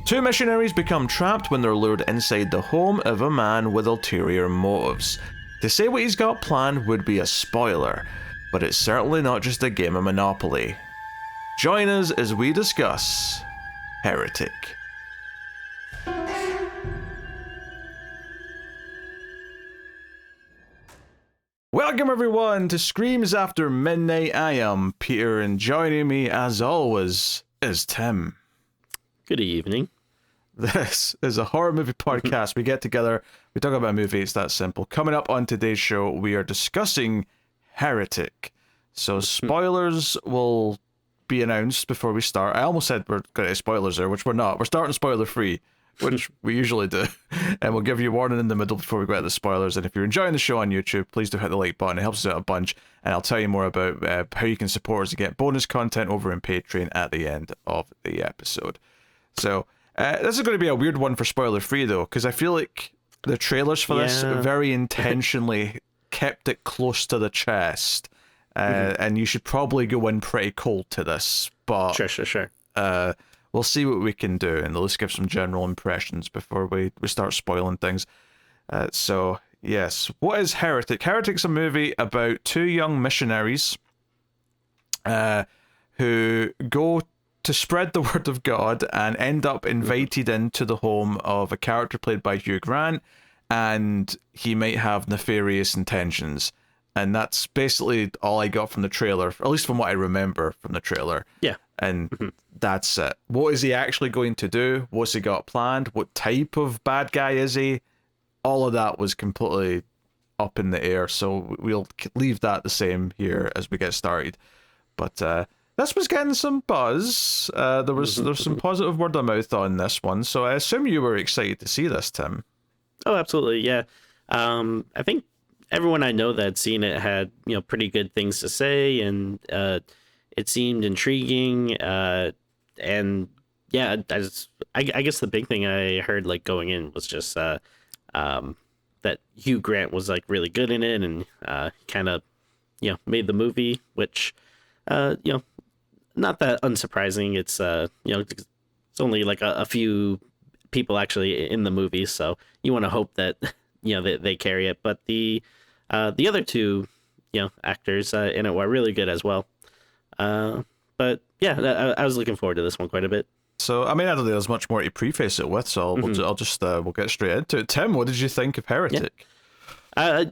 Two missionaries become trapped when they're lured inside the home of a man with ulterior motives. To say what he's got planned would be a spoiler, but it's certainly not just a game of Monopoly. Join us as we discuss Heretic. Welcome everyone to Screams After Midnight. I am Peter, and joining me as always is Tim. Good evening. This is a horror movie podcast. We get together, we talk about a movie, it's that simple. Coming up on today's show, we are discussing Heretic. So spoilers will be announced before we start. I almost said we're going to have spoilers there, which we're not. We're starting spoiler free, which we usually do. And we'll give you a warning in the middle before we go to the spoilers. And if you're enjoying the show on YouTube, please do hit the like button. It helps us out a bunch. And I'll tell you more about how you can support us to get bonus content over in Patreon at the end of the episode. So this is going to be a weird one for spoiler free though, because I feel like the trailers for this very intentionally kept it close to the chest. And you should probably go in pretty cold to this, but Sure. We'll see what we can do, and let's give some general impressions before we start spoiling things. So, yes, what is Heretic? Heretic's a movie about two young missionaries who go to spread the word of God and end up invited into the home of a character played by Hugh Grant, and he might have nefarious intentions. And that's basically all I got from the trailer, at least from what I remember from the trailer. Yeah. And that's it. What is he actually going to do? What's he got planned? What type of bad guy is he? All of that was completely up in the air, so we'll leave that the same here as we get started. But this was getting some buzz. There was some positive word of mouth on this one, so I assume you were excited to see this, Tim. Oh, absolutely, yeah. I think everyone I know that had seen it had, pretty good things to say, and it seemed intriguing. And yeah, I guess the big thing I heard going in was just that Hugh Grant was really good in it, and kind of made the movie, which not that unsurprising. It's it's only a few people actually in the movie, so you want to hope that they carry it. But the other two actors in it were really good as well. But yeah, I was looking forward to this one quite a bit. So I mean, I don't think there's much more to preface it with, so we'll get straight into it. Tim, what did you think of Heretic? I'd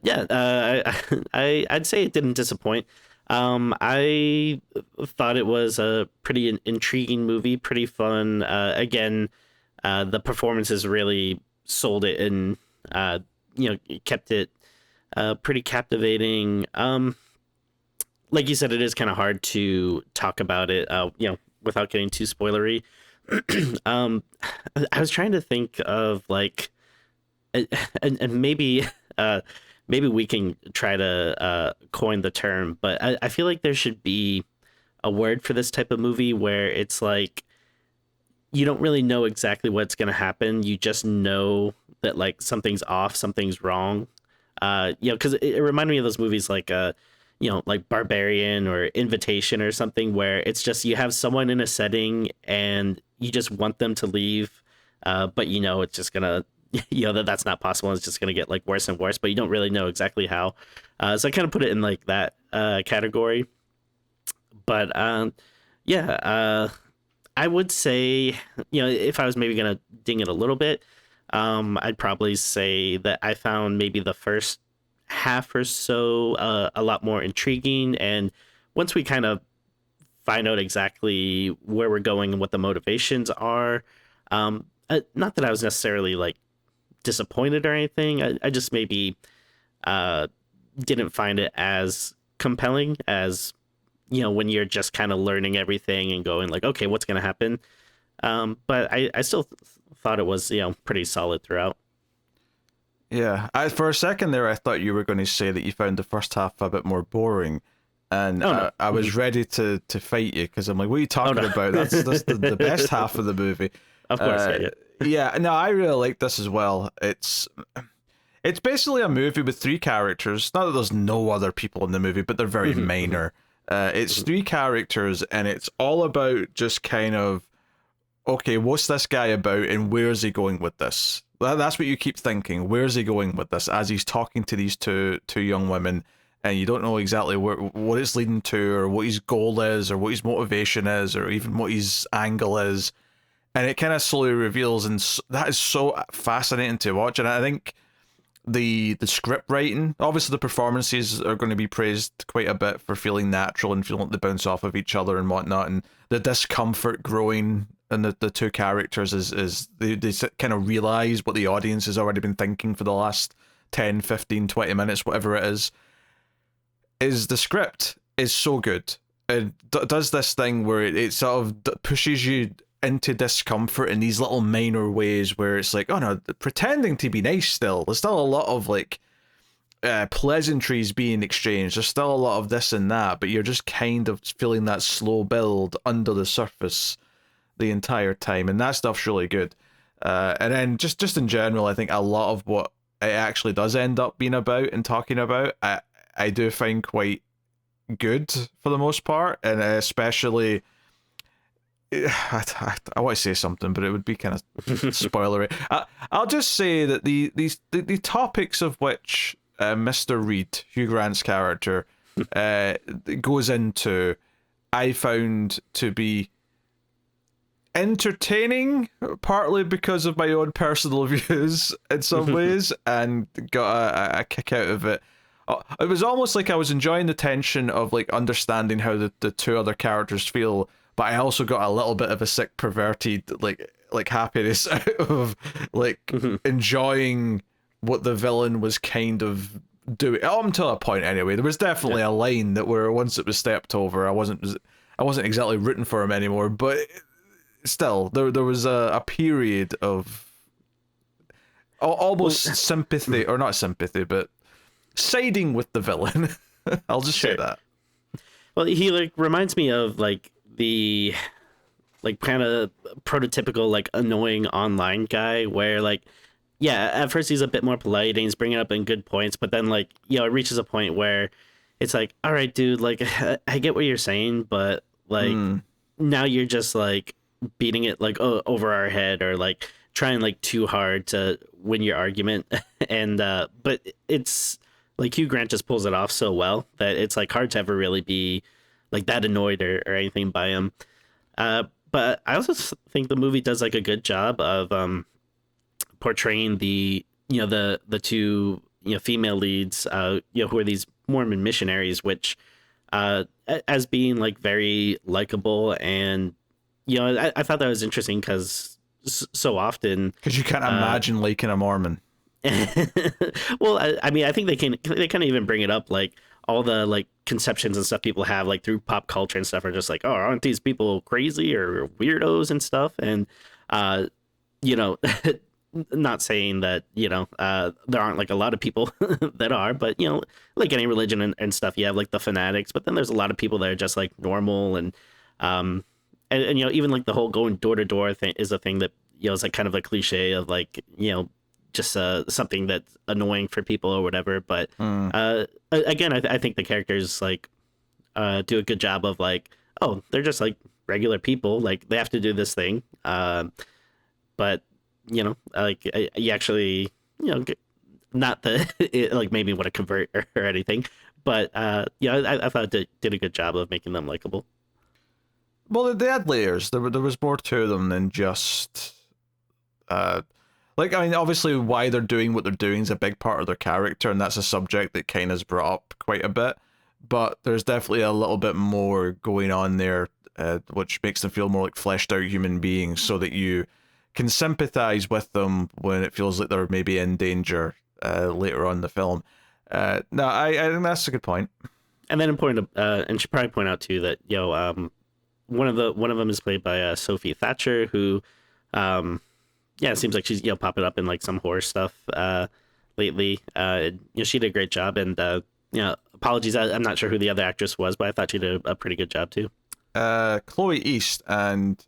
say it didn't disappoint. I thought it was a pretty intriguing movie, pretty fun. Again, the performances really sold it, and kept it pretty captivating. Like you said, it is kind of hard to talk about it, without getting too spoilery. I was trying to think of and maybe we can try to coin the term, but I feel like there should be a word for this type of movie where it's you don't really know exactly what's going to happen. You just know that something's off, something's wrong. Because it reminded me of those movies like Barbarian or Invitation or something, where it's just you have someone in a setting and you just want them to leave, but it's just gonna that's not possible. It's just gonna get worse and worse, but you don't really know exactly how. So I kind of put it in that category. But I would say if I was maybe gonna ding it a little bit, I'd probably say that I found maybe the first half or so a lot more intriguing, and once we kind of find out exactly where we're going and what the motivations are, not that I was necessarily disappointed or anything, I just maybe didn't find it as compelling as when you're just kind of learning everything and going okay, what's going to happen. But I still thought it was pretty solid throughout. Yeah, for a second there, I thought you were going to say that you found the first half a bit more boring, and no. I was ready to fight you, because I'm like, what are you talking about? That's the best half of the movie. Of course, yeah. No, I really like this as well. It's basically a movie with three characters. Not that there's no other people in the movie, but they're very minor. It's three characters, and it's all about just kind of okay, what's this guy about and where's he going with this? That's what you keep thinking. Where's he going with this as he's talking to these two young women, and you don't know exactly what it's leading to, or what his goal is, or what his motivation is, or even what his angle is. And it kind of slowly reveals, and that is so fascinating to watch. And I think the script writing, obviously the performances are going to be praised quite a bit for feeling natural and feeling like they bounce off of each other and whatnot, and the discomfort growing in the two characters is they kind of realize what the audience has already been thinking for the last 10, 15, 20 minutes, whatever it is the script is so good. It does this thing where it sort of pushes you into discomfort in these little minor ways where it's like, oh no, pretending to be nice still. There's still a lot of like pleasantries being exchanged. There's still a lot of this and that, but you're just kind of feeling that slow build under the surface the entire time, and that stuff's really good. And then just in general, I think a lot of what it actually does end up being about and talking about, I do find quite good for the most part, and especially I want to say something, but it would be kind of spoilery. I'll just say that the topics of which Mr. Reed, Hugh Grant's character, goes into, I found to be entertaining, partly because of my own personal views in some ways, and got a kick out of it. It was almost like I was enjoying the tension of like understanding how the two other characters feel, but I also got a little bit of a sick perverted like happiness out of like enjoying what the villain was kind of doing up until a point. Anyway, there was definitely a line that where once it was stepped over, I wasn't exactly rooting for him anymore, but still there was a period of almost sympathy, or not sympathy, but siding with the villain. I'll just say that. Well, he like reminds me of like the like kind of prototypical like annoying online guy where like, yeah, at first he's a bit more polite and he's bringing up in good points, but then like, you know, it reaches a point where it's like, all right, dude, like I get what you're saying, but like now you're just like beating it like over our head, or like trying like too hard to win your argument. And but it's like Hugh Grant just pulls it off so well that it's like hard to ever really be like that annoyed or anything by him. But I also think the movie does like a good job of portraying the, you know, the two, you know, female leads, you know, who are these Mormon missionaries, which as being like very likable. And you know, I thought that was interesting because so often, because you can't imagine liking a Mormon. Well, I mean, I think they kind of even bring it up, like all the like conceptions and stuff people have like through pop culture and stuff are just like, oh, aren't these people crazy or weirdos and stuff? And you know, not saying that, you know, there aren't like a lot of people that are, but you know, like any religion and stuff, you have like the fanatics, but then there's a lot of people that are just like normal. And you know, even like the whole going door to door thing is a thing that, you know, is like kind of a cliche of like, you know, just something that's annoying for people or whatever. But again, I think the characters like do a good job of like, oh, they're just like regular people, like they have to do this thing, but you know, like you actually, you know, not that it like made me want to convert or anything, but yeah, I thought it did a good job of making them likable. Well, they had layers. There was more to them than just like, I mean, obviously why they're doing what they're doing is a big part of their character, and that's a subject that kind of is brought up quite a bit. But there's definitely a little bit more going on there, which makes them feel more like fleshed out human beings, so that you can sympathize with them when it feels like they're maybe in danger later on in the film. No, I think that's a good point. And then important, and should probably point out too that, you know, one of them is played by Sophie Thatcher, who yeah, it seems like she's, you know, popping up in like some horror stuff lately. You know, she did a great job, and you know, apologies, I'm not sure who the other actress was, but I thought she did a pretty good job too. Chloe East, and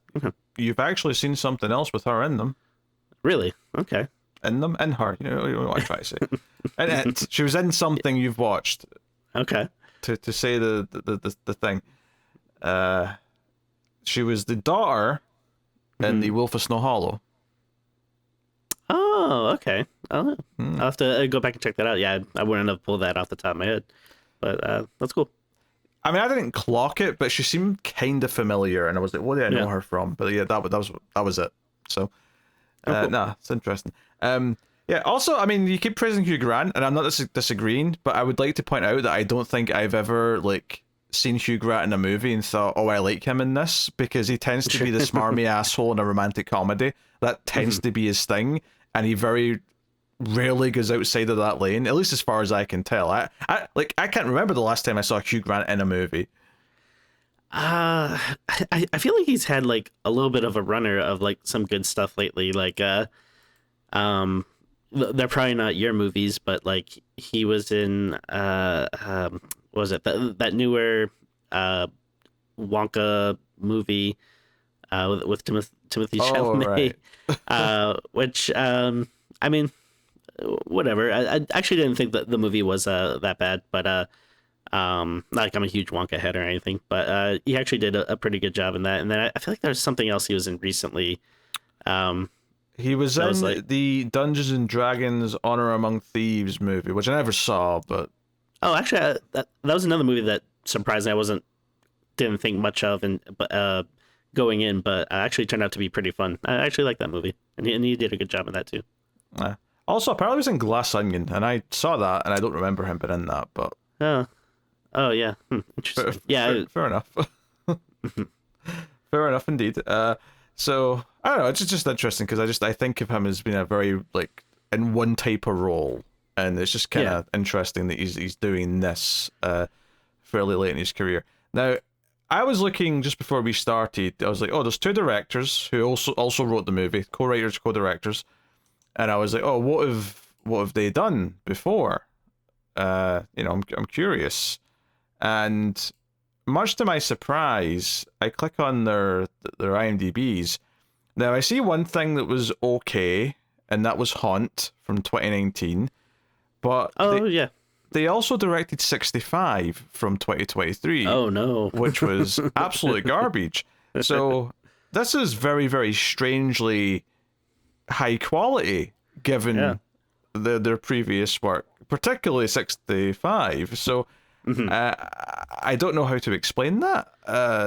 you've actually seen something else with her in them. Really? Okay. In them, in her. You know what I try to say. In it, she was in something you've watched. Okay. To say the thing. She was the daughter in The Wolf of Snow Hollow. Oh, okay. I'll have to go back and check that out. Yeah, I wouldn't have pulled that off the top of my head, but that's cool. I mean, I didn't clock it, but she seemed kind of familiar, and I was like, "What do I know her from?" But yeah, that was it. So, cool. nah, it's interesting. Yeah. Also, I mean, you keep praising Hugh Grant, and I'm not disagreeing, but I would like to point out that I don't think I've ever seen Hugh Grant in a movie and thought, "Oh, I like him in this," because he tends to be the smarmy asshole in a romantic comedy. That tends to be his thing, and he very rarely goes outside of that lane, at least as far as I can tell. I can't remember the last time I saw Hugh Grant in a movie. I feel like he's had like a little bit of a runner of like some good stuff lately. Like they're probably not your movies, but like he was in what was it, that newer Wonka movie with Timothy Chalamet, right. which I mean, whatever. I actually didn't think that the movie was that bad, but not like I'm a huge Wonka head or anything, but he actually did a pretty good job in that. And then I feel like there's something else he was in recently. He was in the Dungeons and Dragons Honor Among Thieves movie, which I never saw, but actually that was another movie that surprisingly I didn't think much of, and going in, but actually turned out to be pretty fun. I actually like that movie, and he did a good job in that too. Also, apparently he was in Glass Onion, and I saw that, and I don't remember him being in that, but oh yeah, interesting. Fair enough. Fair enough indeed. So I don't know. It's just interesting because I think of him as being a very in one type of role, and it's just kind of interesting that he's doing this fairly late in his career. Now, I was looking just before we started. I was like, oh, there's two directors who also wrote the movie, co-writers, co-directors, and I was like, oh, what have they done before? I'm curious, and much to my surprise, I click on their IMDb's. Now I see one thing that was okay, and that was Haunt from 2019. But they also directed 65 from 2023. Oh no, which was absolute garbage. So this is very, very strangely high quality given their previous work, particularly 65. So. I don't know how to explain that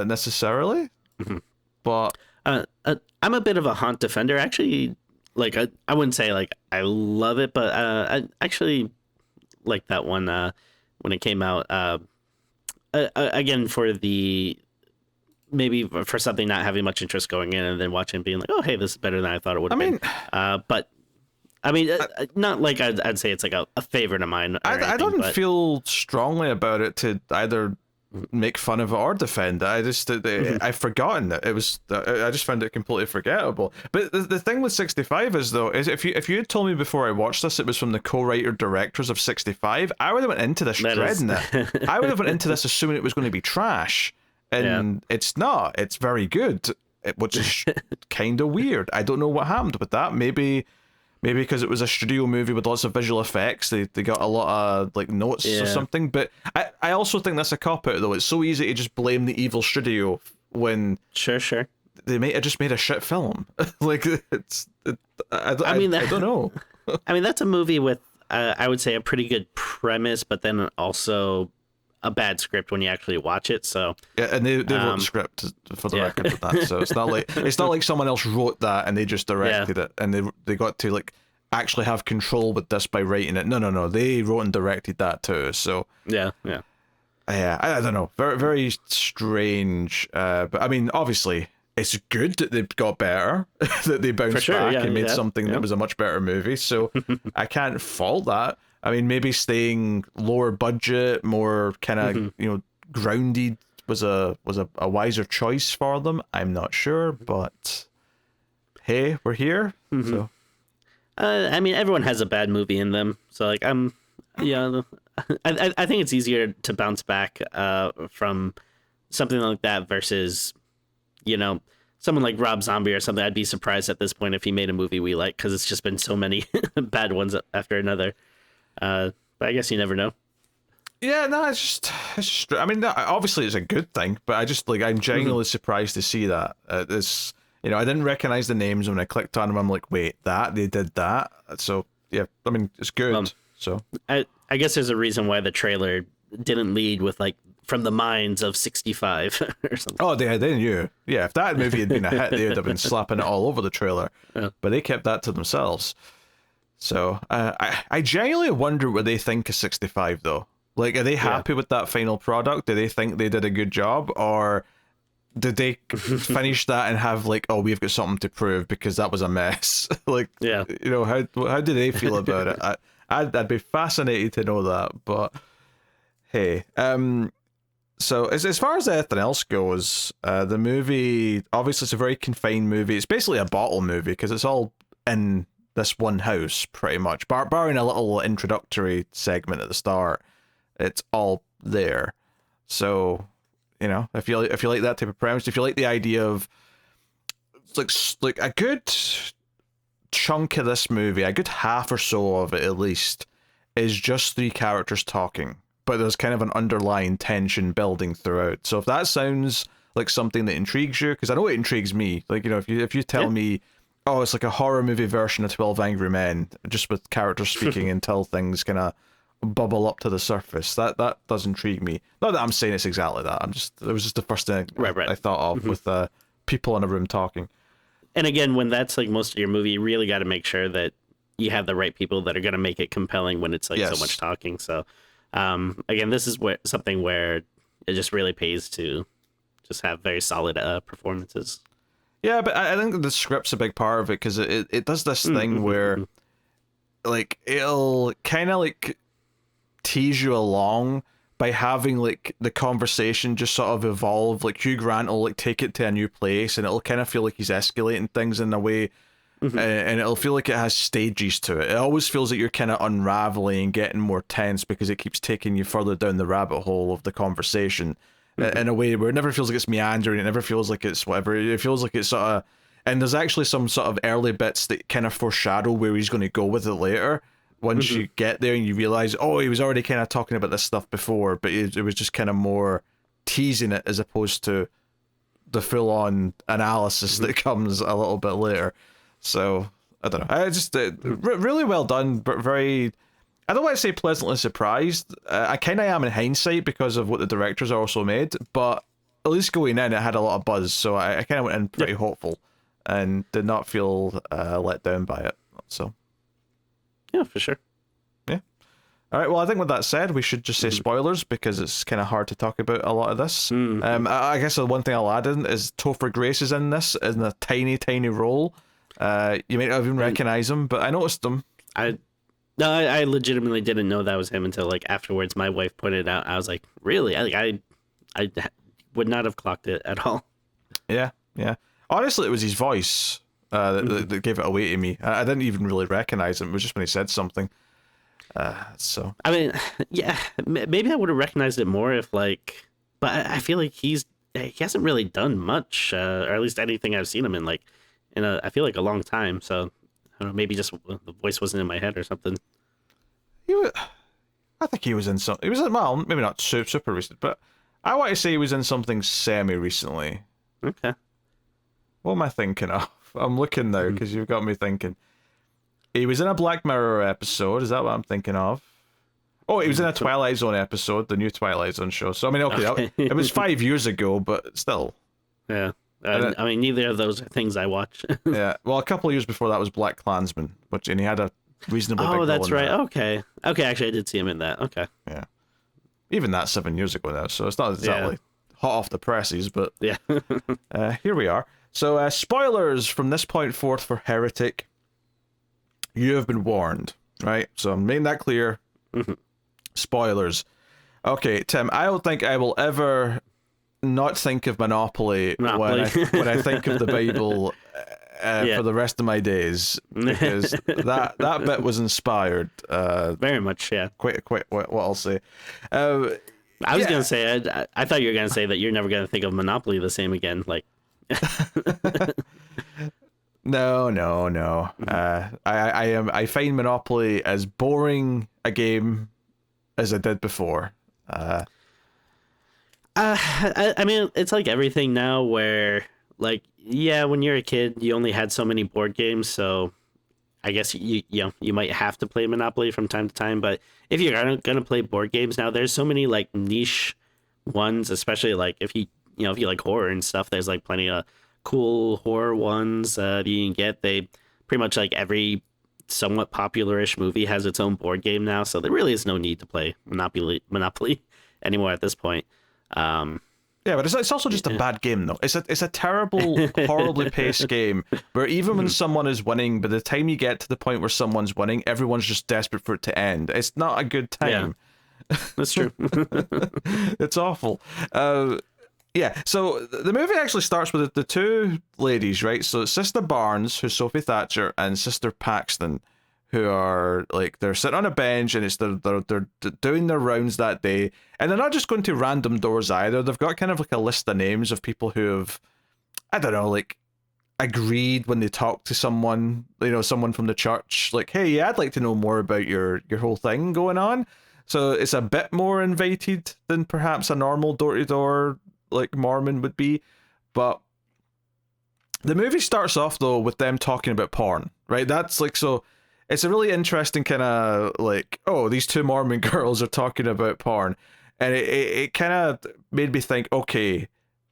necessarily, but I'm a bit of a Haunt defender. Actually, I wouldn't say I love it, but I actually like that one when it came out. Again, for maybe for something not having much interest going in, and then watching being like, oh hey, this is better than I thought it would have been. But I mean, not like I'd say it's like a favorite of mine. I don't feel strongly about it to either make fun of it or defend it. I've forgotten it. It was I just found it completely forgettable. But the thing with 65 is if you had told me before I watched this it was from the co-writer directors of 65, I would have went into this dreading it. I would have went into this assuming it was going to be trash, and it's not. It's very good, which is kind of weird. I don't know what happened with that. Maybe because it was a studio movie with lots of visual effects, they got a lot of notes or something. But I also think that's a cop-out, though. It's so easy to just blame the evil studio when sure they might have just made a shit film. I don't know. I mean, that's a movie with I would say a pretty good premise, but then also a bad script when you actually watch it. So and they wrote the script for the record with that. So it's not like someone else wrote that and they just directed it, and they got to actually have control with this by writing it. No, they wrote and directed that too. So yeah. I don't know. Very, very strange. But I mean, obviously, it's good that they got better, that they bounced back and made something that was a much better movie. So I can't fault that. I mean, maybe staying lower budget, more kind of grounded was a wiser choice for them. I'm not sure, but hey, we're here. So I mean, everyone has a bad movie in them. So I think it's easier to bounce back from something like that versus someone like Rob Zombie or something. I'd be surprised at this point if he made a movie we like, because it's just been so many bad ones after another. But I guess you never know. Yeah, no, it's just I mean, obviously it's a good thing, but I'm genuinely surprised to see that. This, you know, I didn't recognize the names when I clicked on them. I'm like, wait, they did that. So yeah, I mean, it's good. So I guess there's a reason why the trailer didn't lead with like from the minds of 65 or something. oh, they knew. Yeah, if that movie had been a hit, they would have been slapping it all over the trailer. Yeah. But they kept that to themselves. So I genuinely wonder what they think of 65 though. Like, are they happy with that final product? Do they think they did a good job, or did they finish that and have like, oh, we've got something to prove because that was a mess? Like, yeah, you know, how do they feel about it? I'd be fascinated to know that. But hey, so as far as anything else goes, the movie, obviously it's a very confined movie. It's basically a bottle movie because it's all in this one house pretty much, barring a little introductory segment at the start. It's all there. So, you know, if you like that type of premise, if you like the idea of like a good chunk of this movie, a good half or so of it at least, is just three characters talking, but there's kind of an underlying tension building throughout. So if that sounds like something that intrigues you, because I know it intrigues me, like, you know, if you tell me, oh, it's like a horror movie version of 12 Angry Men, just with characters speaking until things kind of bubble up to the surface, that does intrigue me. Not that I'm saying it's exactly that. It was just the first thing I thought of with people in a room talking. And again, when that's like most of your movie, you really got to make sure that you have the right people that are going to make it compelling when it's like so much talking. So again, this is something where it just really pays to just have very solid performances. Yeah, but I think the script's a big part of it, because it does this thing where like it'll kind of like tease you along by having like the conversation just sort of evolve. Like Hugh Grant will like take it to a new place, and it'll kind of feel like he's escalating things in a way, and it'll feel like it has stages to it. It always feels like you're kind of unraveling and getting more tense because it keeps taking you further down the rabbit hole of the conversation in a way where it never feels like it's meandering. It never feels like it's whatever. It feels like it's sort of, and there's actually some sort of early bits that kind of foreshadow where he's going to go with it later. Once you get there and you realize, oh, he was already kind of talking about this stuff before, but it was just kind of more teasing it as opposed to the full-on analysis that comes a little bit later. So, I don't know. I just, really well done, but very, I don't want to say pleasantly surprised. I kind of am in hindsight because of what the directors also made, but at least going in, it had a lot of buzz, so I kind of went in pretty hopeful and did not feel let down by it. So. Yeah, for sure. Yeah. All right. Well, I think with that said, we should just say spoilers because it's kind of hard to talk about a lot of this. I guess the one thing I'll add in is Topher Grace is in this in a tiny, tiny role. You might not even recognize him, but I noticed him. I legitimately didn't know that was him until like afterwards. My wife pointed it out. I was like, really? I would not have clocked it at all. Yeah. Honestly, it was his voice that gave it away to me. I didn't even really recognize him. It was just when he said something. So I mean, yeah, maybe I would have recognized it more if like, but I feel like he hasn't really done much, or at least anything I've seen him in like I feel like a long time. So I don't know, maybe just the voice wasn't in my head or something. I think he was in something. He was in, well, maybe not super recent, but I want to say he was in something semi recently. Okay. What am I thinking of? I'm looking now because you've got me thinking. He was in a Black Mirror episode. Is that what I'm thinking of? Oh, he was in a Twilight Zone episode, the new Twilight Zone show. So, I mean, okay. It was 5 years ago, but still. Yeah. I mean, neither of those are things I watch. Yeah. Well, a couple of years before that was Black Klansman, and he had a reasonably big role. Oh, that's right. That. Okay, actually, I did see him in that. Okay. Yeah. Even that's 7 years ago now, so it's not exactly hot off the presses, but yeah. Here we are. So, spoilers from this point forth for Heretic. You have been warned, right? So I'm making that clear. Spoilers. Okay, Tim, I don't think I will ever not think of Monopoly. When I think of the Bible for the rest of my days, because that bit was inspired. Very much, yeah. Quite what I'll say. I was gonna say, I thought you were gonna say that you're never gonna think of Monopoly the same again, like. No. I find Monopoly as boring a game as I did before. I mean, it's like everything now where like yeah, when you're a kid, you only had so many board games, so I guess you might have to play Monopoly from time to time. But if you're gonna play board games now, there's so many like niche ones, especially like if you like horror and stuff. There's like plenty of cool horror ones that you can get. They pretty much like every somewhat popular-ish movie has its own board game now, so there really is no need to play Monopoly anymore at this point. Yeah, but it's also just a bad game, though. It's a terrible, horribly paced game where even when someone is winning, by the time you get to the point where someone's winning, everyone's just desperate for it to end. It's not a good time. Yeah, that's true. It's awful. Yeah, so the movie actually starts with the two ladies, right? So it's Sister Barnes, who's Sophie Thatcher, and Sister Paxton, who are like they're sitting on a bench and it's they're doing their rounds that day, and they're not just going to random doors either. They've got kind of like a list of names of people who have, I don't know, like agreed when they talk to someone, someone from the church, like, hey, yeah, I'd like to know more about your whole thing going on. So it's a bit more invited than perhaps a normal door-to-door like Mormon would be. But the movie starts off though with them talking about porn, right? That's like, so it's a really interesting kind of like, oh, these two Mormon girls are talking about porn. And it kind of made me think, okay,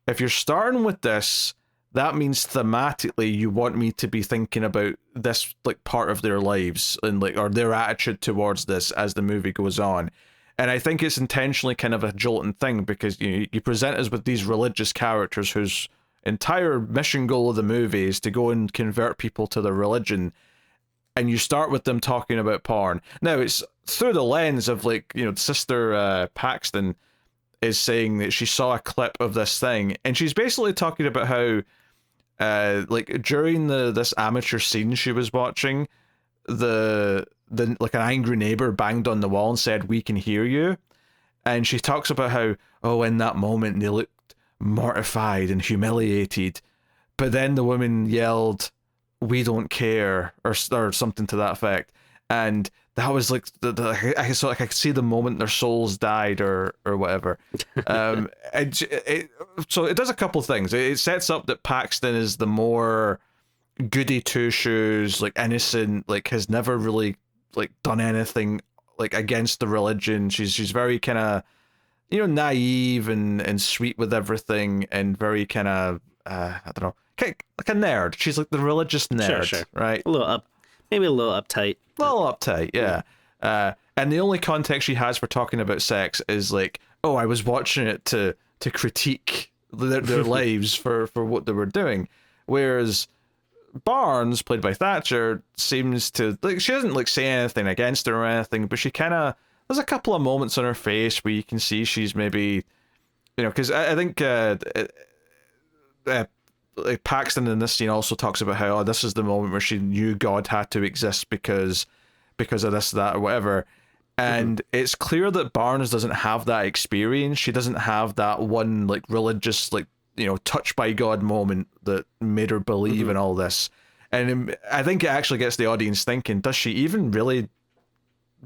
if you're starting with this, that means thematically you want me to be thinking about this like part of their lives and like, or their attitude towards this as the movie goes on. And I think it's intentionally kind of a jolting thing because you present us with these religious characters whose entire mission goal of the movie is to go and convert people to their religion. And you start with them talking about porn. Now, it's through the lens of, like, Sister Paxton is saying that she saw a clip of this thing. And she's basically talking about how, like, during this amateur scene she was watching, like, an angry neighbor banged on the wall and said, "We can hear you." And she talks about how, oh, in that moment they looked mortified and humiliated. But then the woman yelled, "We don't care," or something to that effect, and that was like I could see the moment their souls died or whatever. So it does a couple of things. It sets up that Paxton is the more goody two shoes, like innocent, like has never really like done anything like against the religion. She's very kind of naive and sweet with everything, and very kind of I don't know, like a nerd. She's like the religious nerd, sure. Right? Maybe a little uptight. A little uptight, yeah. And the only context she has for talking about sex is like, oh, I was watching it to critique their lives for what they were doing. Whereas Barnes, played by Thatcher, seems to like, she doesn't like say anything against her or anything, but she kind of, there's a couple of moments on her face where you can see she's maybe, because I think like Paxton in this scene also talks about how, oh, this is the moment where she knew God had to exist because of this, that, or whatever. And it's clear that Barnes doesn't have that experience. She doesn't have that one like religious, like, touched by God moment that made her believe in all this. And I think it actually gets the audience thinking, does she even really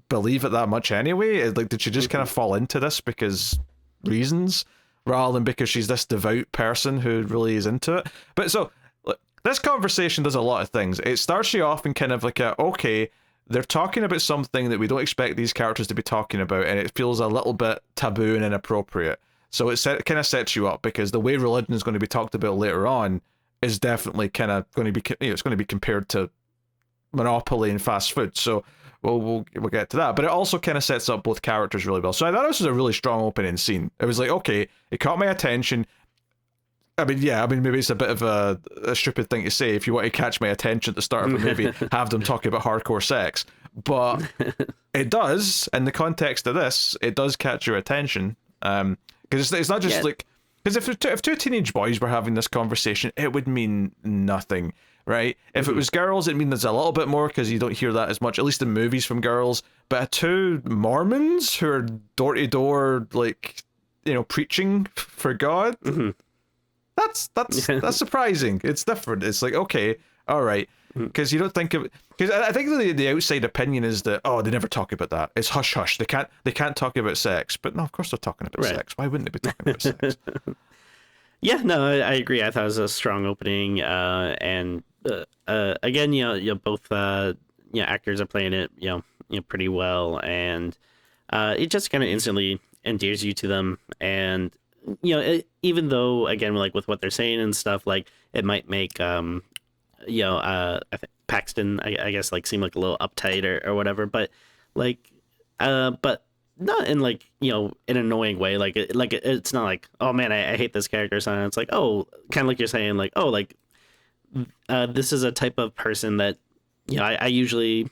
believe it that much anyway? Like, did she just kind of fall into this because reasons, rather than because she's this devout person who really is into it? But so, look, this conversation does a lot of things. It starts you off in kind of like okay, they're talking about something that we don't expect these characters to be talking about, and it feels a little bit taboo and inappropriate. So it kind of sets you up, because the way religion is going to be talked about later on is definitely kind of going to be, it's going to be compared to Monopoly and fast food. So we'll get to that. But it also kind of sets up both characters really well. So I thought this was a really strong opening scene. It was like, okay, it caught my attention. I mean, maybe it's a bit of a stupid thing to say. If you want to catch my attention at the start of a movie, have them talking about hardcore sex. But it does, in the context of this, it does catch your attention. Because it's not just like, because if two teenage boys were having this conversation, it would mean nothing, right? If it was girls, it'd mean there's a little bit more, because you don't hear that as much, at least in movies, from girls. But two Mormons who are door to door, like, preaching for God, that's surprising. It's different. It's like, okay, all right, because you don't think of, because I think the outside opinion is that, oh, they never talk about that. It's hush hush. They can't talk about sex. But no, of course they're talking about sex. Why wouldn't they be talking about sex? Yeah, no, I agree. I thought it was a strong opening, and again, both actors are playing it, pretty well, and it just kind of instantly endears you to them. And even though again, like with what they're saying and stuff, like it might make I think Paxton, I guess, like seem like a little uptight or whatever, but like, but not in like an annoying way. Like it's not like, oh man, I hate this character or something. It's like, oh, kind of like you're saying, like, oh, like this is a type of person that I usually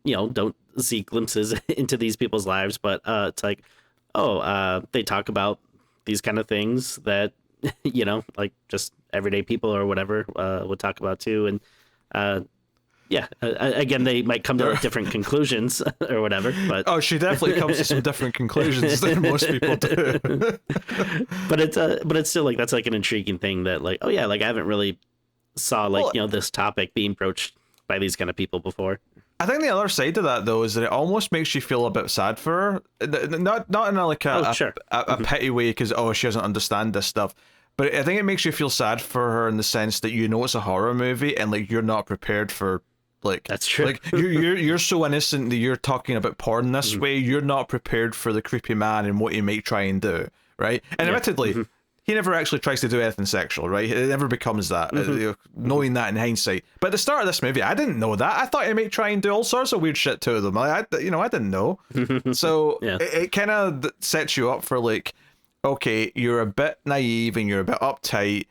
don't see glimpses into these people's lives, but it's like, oh, they talk about these kind of things that like just everyday people or whatever would talk about too. And yeah, again, they might come to like, different conclusions or whatever, but Oh, she definitely comes to some different conclusions than most people do. but it's still like that's like an intriguing thing that like, oh yeah, like I haven't really saw like Well, this topic being broached by these kind of people before. I think the other side to that though is that it almost makes you feel a bit sad for her. Not in a, like Oh sure. a pity way because oh she doesn't understand this stuff, but I think it makes you feel sad for her in the sense that it's a horror movie and like you're not prepared for like That's true. like you're so innocent that you're talking about porn this way. You're not prepared for the creepy man and what he might try and do, right? And admittedly, he never actually tries to do anything sexual, right? It never becomes that, knowing that in hindsight. But at the start of this movie, I didn't know that. I thought he might try and do all sorts of weird shit to them. I didn't know. So Yeah. it kind of sets you up for like, okay, you're a bit naive and you're a bit uptight,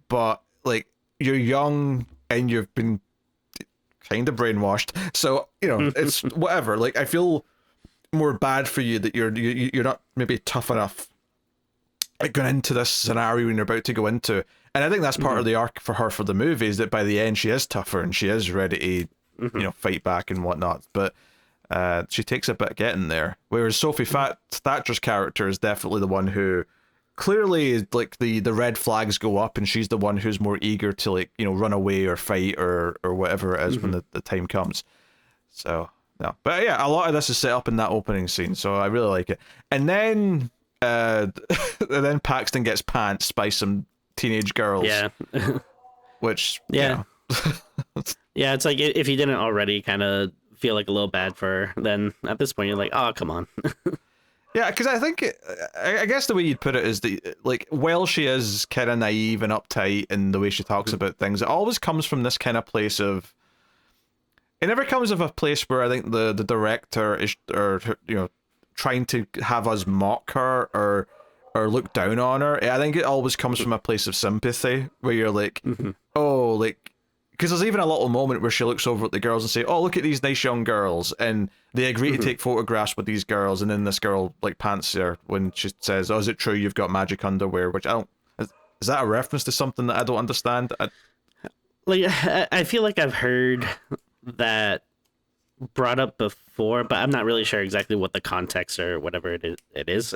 but like you're young and you've been kind of brainwashed. So it's whatever. Like I feel more bad for you that you're not maybe tough enough going into this scenario and you're about to go into. And I think that's part of the arc for her for the movie is that by the end she is tougher and she is ready to fight back and whatnot. But she takes a bit getting there. Whereas Sophie Thatcher's character is definitely the one who clearly is like the red flags go up and she's the one who's more eager to like run away or fight or whatever it is when the time comes. So no, but yeah, a lot of this is set up in that opening scene, so I really like it. And then and then Paxton gets pantsed by some teenage girls. Yeah. Which Yeah. Yeah, it's like if you didn't already kind of feel like a little bad for her, then at this point you're like, oh, come on. Yeah, because I think I guess the way you'd put it is that like while she is kind of naive and uptight in the way she talks about things, it always comes from this kind of place of. It never comes of a place where I think the director is trying to have us mock her or look down on her. I think it always comes from a place of sympathy where you're like, oh, like, because there's even a little moment where she looks over at the girls and say, oh, look at these nice young girls, and they agree to take photographs with these girls, and then this girl like pants her when she says, oh, is it true you've got magic underwear? Which I don't. Is that a reference to something that I don't understand? I feel like I've heard that brought up before, but I'm not really sure exactly what the context or whatever it is.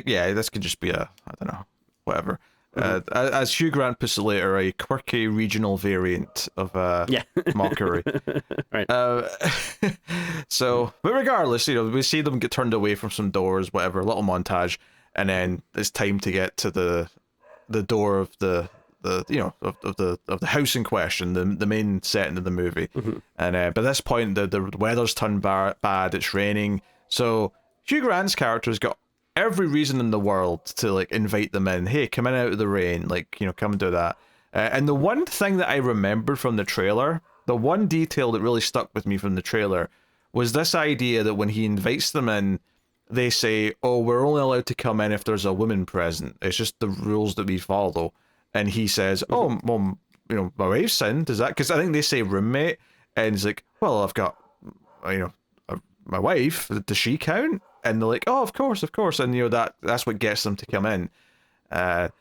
Yeah, this could just be I don't know, whatever. As Hugh Grant puts it later, a quirky regional variant of mockery. Right. So, but regardless, we see them get turned away from some doors, whatever, little montage, and then it's time to get to the door of the house in question, the main setting of the movie. And by this point the weather's turned bad, it's raining, so Hugh Grant's character's got every reason in the world to like invite them in. Hey, come in out of the rain, like come and do that. And the one thing that I remembered from the trailer, the one detail that really stuck with me from the trailer was this idea that when he invites them in, they say, oh, we're only allowed to come in if there's a woman present, it's just the rules that we follow. And he says, oh, well, my wife's in, does that? Because I think they say roommate, and he's like, well, I've got, my wife, does she count? And they're like, oh, of course. And, that's what gets them to come in. I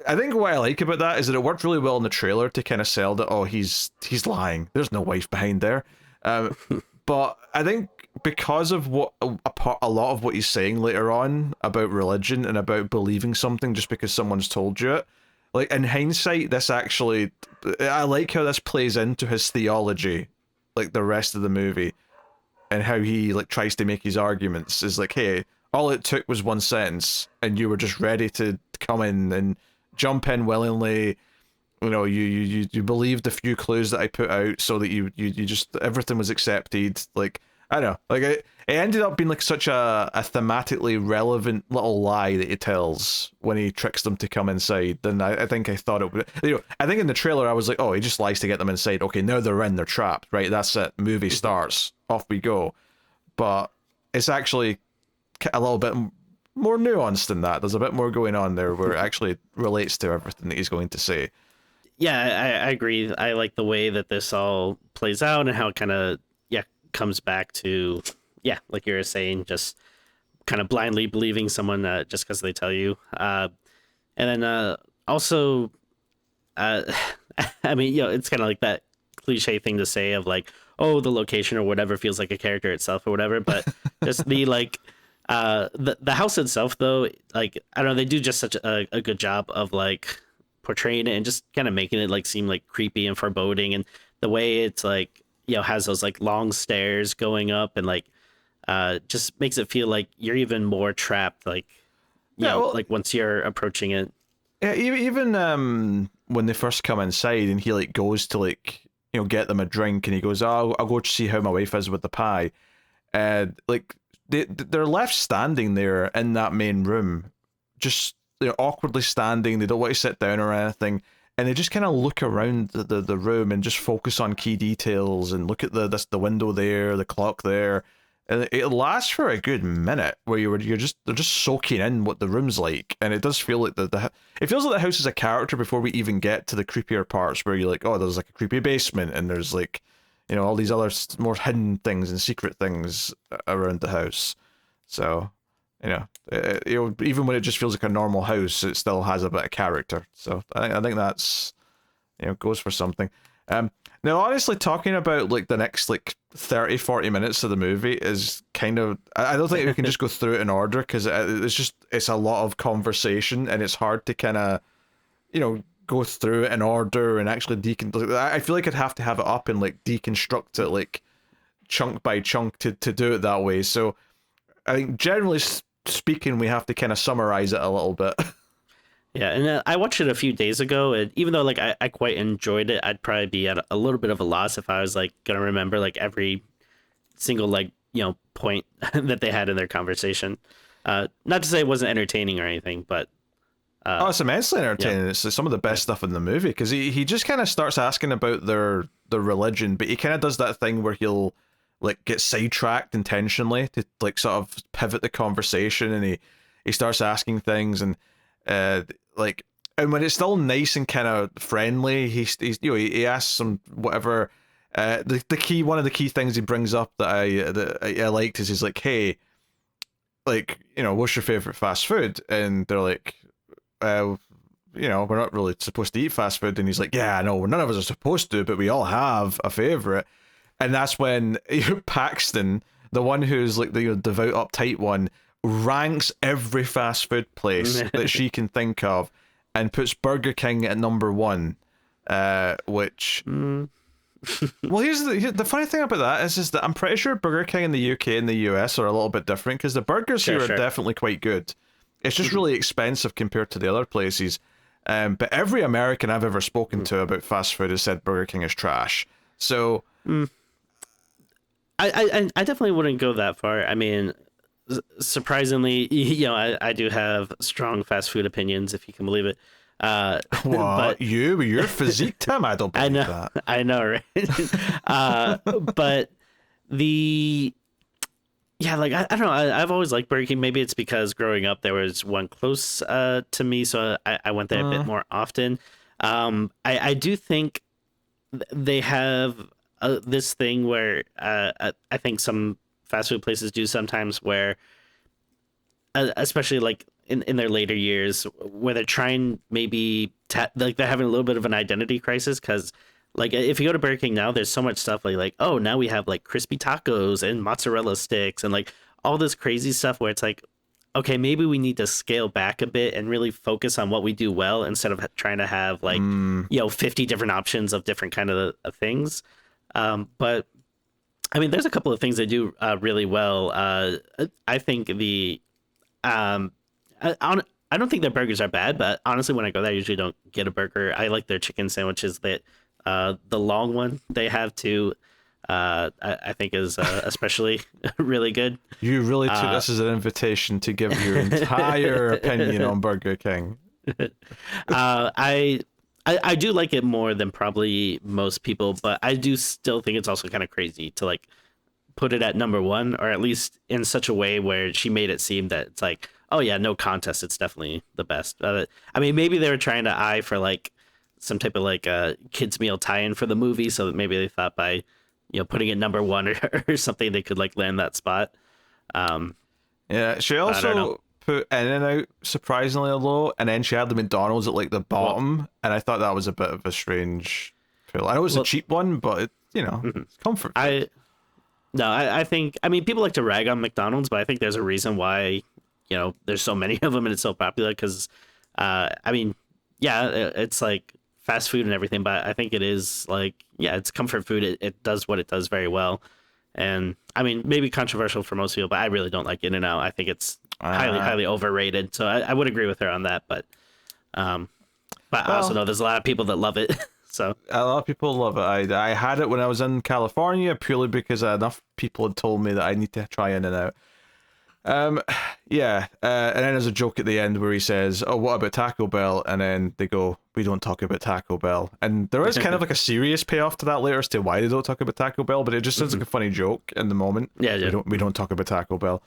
think what I like about that is that it worked really well in the trailer to kind of sell that, oh, he's lying. There's no wife behind there. But I think because of what a lot of what he's saying later on about religion and about believing something just because someone's told you it, like in hindsight, this actually, I like how this plays into his theology, like the rest of the movie, and how he like tries to make his arguments is like, hey, all it took was one sentence, and you were just ready to come in and jump in willingly. You know, you believed the few clues that I put out, so that you just everything was accepted. Like, I don't know, like it ended up being like such a thematically relevant little lie that he tells when he tricks them to come inside. Then I think I thought it would, I think in the trailer I was like, oh, he just lies to get them inside. Okay, now they're in, they're trapped, right? That's it. Movie starts, off we go. But it's actually a little bit more nuanced than that. There's a bit more going on there where it actually relates to everything that he's going to say. Yeah, I agree. I like the way that this all plays out and how it kind of comes back to like you were saying, just kind of blindly believing someone just because they tell you. And then also, I mean, it's kind of like that cliche thing to say of like, oh, the location or whatever feels like a character itself or whatever, but just the like the house itself though, like I don't know, they do just such a good job of like portraying it and just kind of making it like seem like creepy and foreboding, and the way it's like has those like long stairs going up and like just makes it feel like you're even more trapped, like like once you're approaching it. Yeah, even when they first come inside and he like goes to like get them a drink, and he goes, oh, I'll go see how my wife is with the pie. Like they're left standing there in that main room, just they're awkwardly standing. They don't want to sit down or anything, and they just kind of look around the room and just focus on key details and look at the window there, the clock there, and it lasts for a good minute where they're just soaking in what the room's like, and it does feel like it feels like the house is a character before we even get to the creepier parts where you're like, oh, there's like a creepy basement and there's like all these other more hidden things and secret things around the house. So even when it just feels like a normal house, it still has a bit of character. So I think that's goes for something. Now, honestly, talking about like the next like 30-40 minutes of the movie is kind of, I don't think we can just go through it in order, because it's a lot of conversation and it's hard to kind of go through it in order and actually I feel like I'd have to have it up and like deconstruct it like chunk by chunk to do it that way. So I think generally speaking, we have to kind of summarize it a little bit. Yeah, and I watched it a few days ago, and even though like I quite enjoyed it, I'd probably be at a little bit of a loss if I was like gonna remember like every single like point that they had in their conversation. Not to say it wasn't entertaining or anything, but it's immensely entertaining. Yeah. It's some of the best stuff in the movie, because he just kind of starts asking about their religion, but he kind of does that thing where he'll like get sidetracked intentionally to like sort of pivot the conversation, and he starts asking things, and and when it's still nice and kind of friendly, he asks some whatever. One of the key things he brings up that I liked is he's like, hey, like what's your favorite fast food? And they're like, we're not really supposed to eat fast food. And he's like, yeah, no, none of us are supposed to, but we all have a favorite. And that's when Paxton, the one who's like the devout, uptight one, ranks every fast food place that she can think of and puts Burger King at number one, which well, here's the funny thing about that is that I'm pretty sure Burger King in the UK and the US are a little bit different, because the burgers here are definitely quite good. It's just really expensive compared to the other places, but every American I've ever spoken to about fast food has said Burger King is trash. So I definitely wouldn't go that far. I mean, surprisingly, I do have strong fast food opinions, if you can believe it. What? But you with your physique, Tim? I don't believe that. I know, right? But like I don't know. I've always liked Burger King. Maybe it's because growing up there was one close to me, so I went there a bit more often. I do think they have this thing where I think some fast food places do sometimes, where especially like in their later years, where they're trying maybe like they're having a little bit of an identity crisis, because like if you go to Burger King now, there's so much stuff like oh, now we have like crispy tacos and mozzarella sticks and like all this crazy stuff, where it's like, okay, maybe we need to scale back a bit and really focus on what we do well, instead of trying to have like 50 different options of different kind of things. But I mean, there's a couple of things they do really well. I think I I don't think their burgers are bad, but honestly, when I go there, I usually don't get a burger. I like their chicken sandwiches. That the long one they have too. I think is especially really good. You really took this as an invitation to give your entire opinion on Burger King. I do like it more than probably most people, but I do still think it's also kind of crazy to like put it at number one, or at least in such a way where she made it seem that it's like, oh yeah, no contest, it's definitely the best. I mean, maybe they were trying to eye for like some type of like kids meal tie-in for the movie, so that maybe they thought by putting it number one or something they could like land that spot. Yeah, she also put In-N-Out surprisingly low, and then she had the McDonald's at like the bottom, and I thought that was a bit of a strange pull. I know it's a cheap one, but it's comfort. I think, I mean, people like to rag on McDonald's, but I think there's a reason why there's so many of them and it's so popular, because I mean, yeah, it's like fast food and everything, but I think it is like, yeah, it's comfort food. It does what it does very well. And I mean, maybe controversial for most people, but I really don't like In-N-Out. I think it's highly overrated. So I would agree with her on that. But I also know there's a lot of people that love it. So a lot of people love it. I had it when I was in California purely because enough people had told me that I need to try In-N-Out. Yeah, and then there's a joke at the end where he says, "Oh, what about Taco Bell?" And then they go, "We don't talk about Taco Bell." And there is kind of like a serious payoff to that later as to why they don't talk about Taco Bell, but it just sounds like a funny joke in the moment. Yeah. We don't talk about Taco Bell.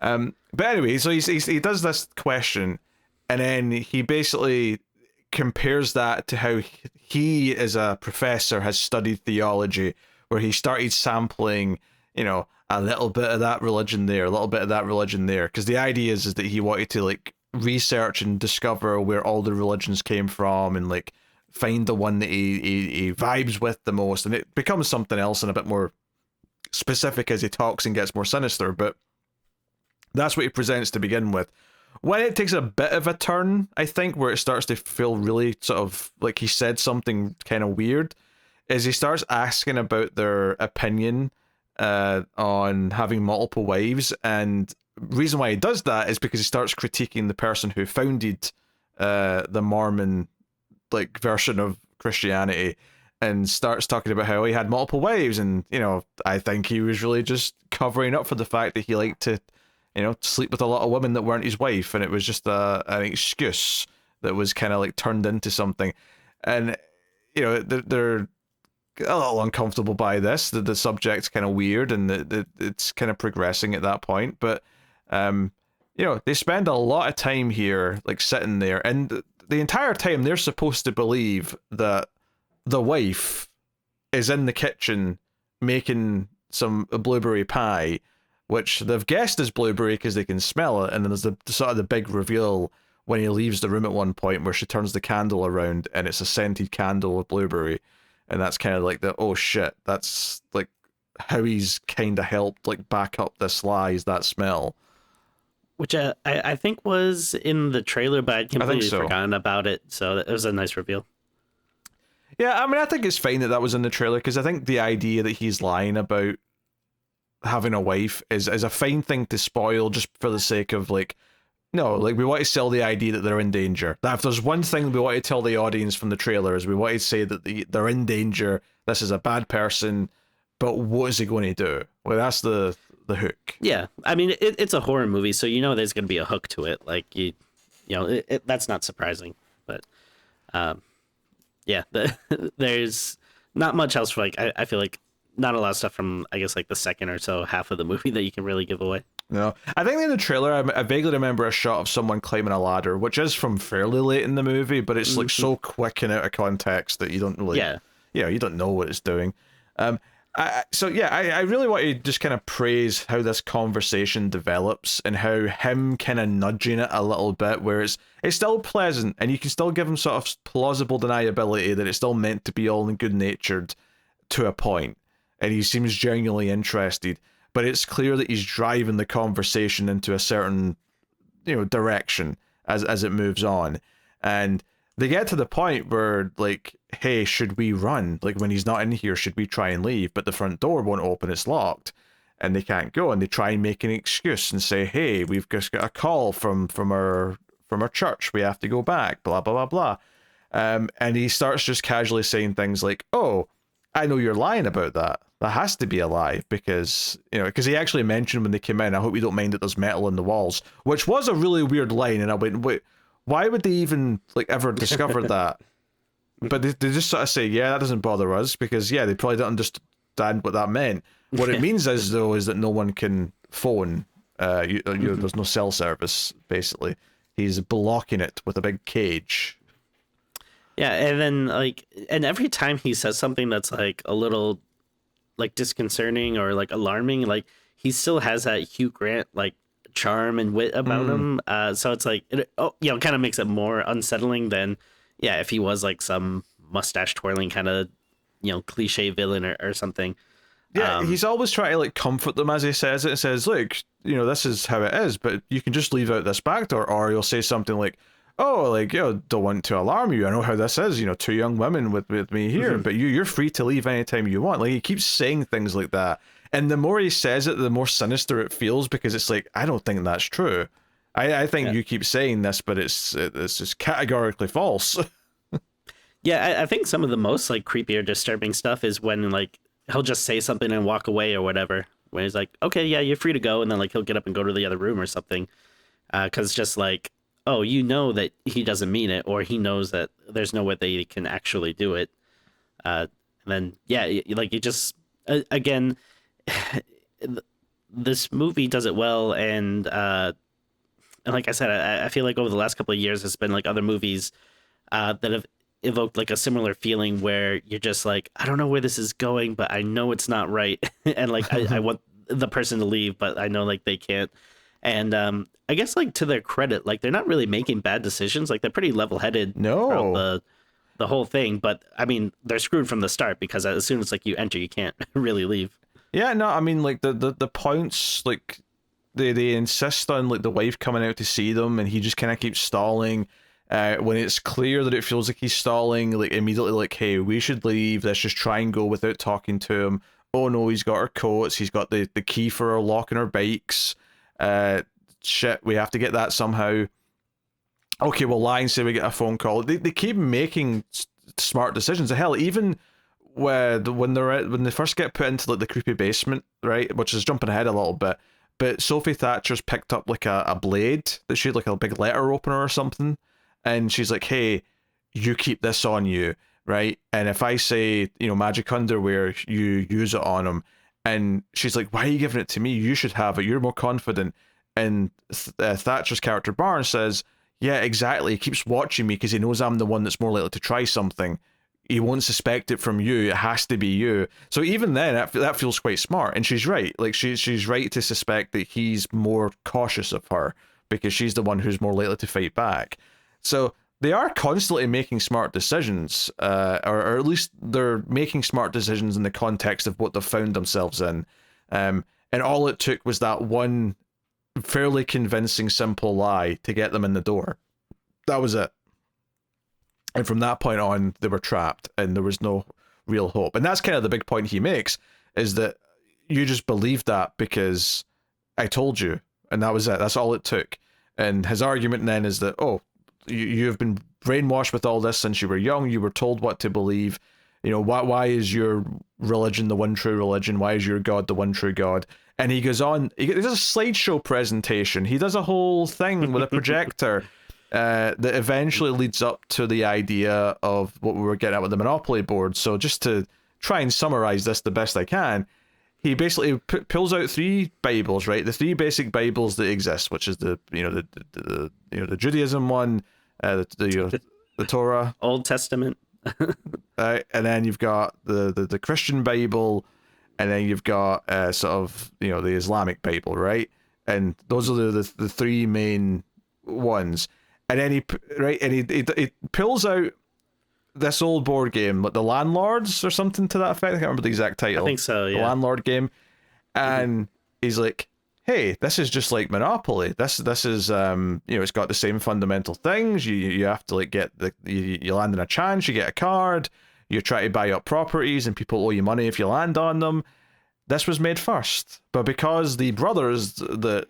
But anyway, so he does this question, and then he basically compares that to how he, as a professor, has studied theology, where he started sampling, a little bit of that religion there, a little bit of that religion there. Because the idea is that he wanted to like research and discover where all the religions came from and like find the one that he vibes with the most. And it becomes something else and a bit more specific as he talks and gets more sinister. But that's what he presents to begin with. When it takes a bit of a turn, I think, where it starts to feel really sort of like he said something kind of weird, is he starts asking about their opinion on having multiple wives, and reason why he does that is because he starts critiquing the person who founded the Mormon like version of Christianity, and starts talking about how he had multiple wives, and I think he was really just covering up for the fact that he liked to sleep with a lot of women that weren't his wife, and it was just an excuse that was kind of like turned into something, and they're a little uncomfortable by this. The subject's kind of weird, and it's kind of progressing at that point. But they spend a lot of time here, like sitting there, and the entire time they're supposed to believe that the wife is in the kitchen making some blueberry pie, which they've guessed is blueberry because they can smell it. And then there's the sort of the big reveal when he leaves the room at one point, where she turns the candle around and it's a scented candle of blueberry. And that's kind of like oh shit, that's like how he's kind of helped like back up this lie, is that smell. Which I think was in the trailer, but I'd completely forgotten about it. So it was a nice reveal. Yeah, I mean, I think it's fine that was in the trailer, because I think the idea that he's lying about having a wife is a fine thing to spoil just for the sake of like, no, like we want to sell the idea that they're in danger. That if there's one thing we want to tell the audience from the trailer, is we want to say that they're in danger. This is a bad person, but what is he going to do? Well, that's the hook. Yeah, I mean, it's a horror movie, so there's going to be a hook to it. Like that's not surprising. But yeah, there's not much else for like. I feel like not a lot of stuff from, I guess, like the second or so half of the movie that you can really give away. No, I think in the trailer, I vaguely remember a shot of someone climbing a ladder, which is from fairly late in the movie, but it's like so quick and out of context that you don't really, you don't know what it's doing. I really want to just kind of praise how this conversation develops and how him kind of nudging it a little bit, where it's still pleasant and you can still give him sort of plausible deniability that it's still meant to be all good natured to a point, and he seems genuinely interested. But it's clear that he's driving the conversation into a certain, direction as it moves on. And they get to the point where, like, hey, should we run? Like, when he's not in here, should we try and leave? But the front door won't open, it's locked. And they can't go. And they try and make an excuse and say, hey, we've just got a call from our from our church. We have to go back, blah, blah, blah, blah. And he starts just casually saying things like, oh, I know you're lying about that. That has to be a lie because, because he actually mentioned when they came in, I hope you don't mind that there's metal in the walls, which was a really weird line. And I went, wait, why would they even ever discover that? But they just sort of say, yeah, that doesn't bother us because, yeah, they probably don't understand what that meant. What it means is that no one can phone. There's no cell service, basically. He's blocking it with a big cage. Yeah, and then and every time he says something that's a little disconcerting or alarming, he still has that Hugh Grant charm and wit about him. So it's it kind of makes it more unsettling than if he was some mustache twirling kind of cliche villain or something. Yeah, he's always trying to comfort them as he says it. It says, look, this is how it is, but you can just leave out this back door, or he'll say something like, oh, don't want to alarm you. I know how this is, 2 young women with me here, but you're free to leave anytime you want. He keeps saying things like that. And the more he says it, the more sinister it feels because it's I don't think that's true. I think you keep saying this, but it's just categorically false. Yeah, I think some of the most creepy or disturbing stuff is when he'll just say something and walk away or whatever. When he's okay, yeah, you're free to go, and then he'll get up and go to the other room or something. Because it's just oh, that he doesn't mean it, or he knows that there's no way that he can actually do it. And then you just again, this movie does it well, and like I said, I feel over the last couple of years, it's been other movies that have evoked a similar feeling where you're just I don't know where this is going, but I know it's not right, and I want the person to leave, but I know they can't. And I guess to their credit, they're not really making bad decisions. They're pretty level-headed throughout the whole thing. But I mean, they're screwed from the start because as soon as you enter, you can't really leave. Yeah, no, I mean the points they insist on the wife coming out to see them, and he just kind of keeps stalling. When it's clear that it feels like he's stalling, immediately hey, we should leave. Let's just try and go without talking to him. Oh no, he's got our coats. He's got the key for our lock and our bikes. Shit, we have to get that somehow. Okay, we'll lie and say we get a phone call. They keep making smart decisions. Hell, even when they first get put into the creepy basement, right, which is jumping ahead a little bit, but Sophie Thatcher's picked up a blade that she had a big letter opener or something, and she's hey, you keep this on you, right? And if I say, magic underwear, you use it on him. And she's why are you giving it to me? You should have it. You're more confident. And Thatcher's character, Bryan, says, yeah, exactly. He keeps watching me because he knows I'm the one that's more likely to try something. He won't suspect it from you. It has to be you. So even then, that feels quite smart. And she's right. She's right to suspect that he's more cautious of her because she's the one who's more likely to fight back. So they are constantly making smart decisions, or at least they're making smart decisions in the context of what they've found themselves in. And all it took was that one fairly convincing, simple lie to get them in the door. That was it. And from that point on, they were trapped, and there was no real hope. And that's kind of the big point he makes, is that you just believed that because I told you, and that was it. That's all it took. And his argument then is that, oh, you've been brainwashed with all this since you were young. You were told what to believe. Why is your religion the one true religion? Why is your God the one true God? And he goes on, he does a slideshow presentation. He does a whole thing with a projector that eventually leads up to the idea of what we were getting at with the Monopoly board. So just to try and summarize this the best I can, he basically pulls out 3 Bibles, right? The 3 basic Bibles that exist, which is the Judaism one, the Torah, Old Testament, and then you've got the Christian Bible, and then you've got sort of the Islamic Bible, right? And those are the 3 main ones. And then he pulls out this old board game, like the Landlords or something to that effect. I can't remember the exact title. I think so, yeah. The Landlord game. And he's like, hey, this is just like Monopoly. This is it's got the same fundamental things. You have to get you land in a chance, you get a card, you try to buy up properties, and people owe you money if you land on them. This was made first, but because the brothers that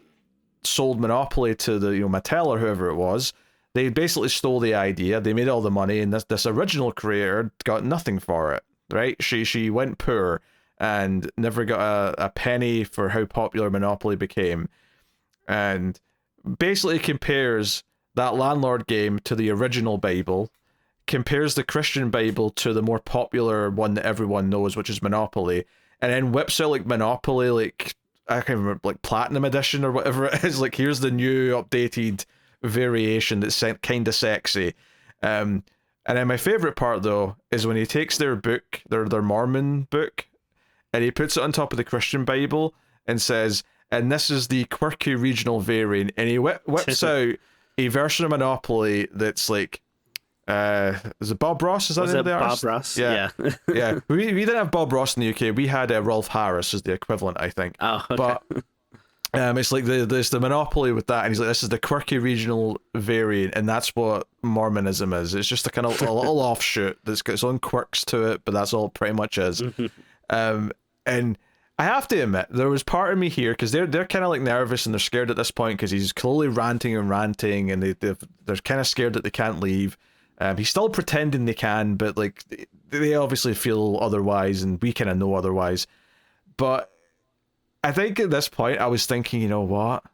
sold Monopoly to the Mattel or whoever it was, they basically stole the idea. They made all the money, and this original creator got nothing for it. Right? She went poor and never got a penny for how popular Monopoly became, and basically compares that landlord game to the original Bible, compares the Christian Bible to the more popular one that everyone knows, which is Monopoly, and then whips out like Monopoly, like I can't remember, like Platinum Edition or whatever it is. Like, here's the new updated variation that's kind of sexy. And then my favorite part though is when he takes their book, their Mormon book, and he puts it on top of the Christian Bible and says, "And this is the quirky regional variant," and he whips out a version of Monopoly that's like, is it Bob Ross? Is that the artist? Bob Ross? Yeah. Yeah. We didn't have Bob Ross in the UK. We had Rolf Harris as the equivalent, I think. Oh, okay. But it's like there's the Monopoly with that, and he's like, this is the quirky regional variant, and that's what Mormonism is. It's just a kind of a little offshoot that's got its own quirks to it, but that's all it pretty much is. And I have to admit, there was part of me here, because they're kind of like nervous and they're scared at this point because he's clearly ranting, and they're kind of scared that they can't leave. He's still pretending they can, but like they obviously feel otherwise, and we kind of know otherwise. But I think at this point I was thinking, you know what?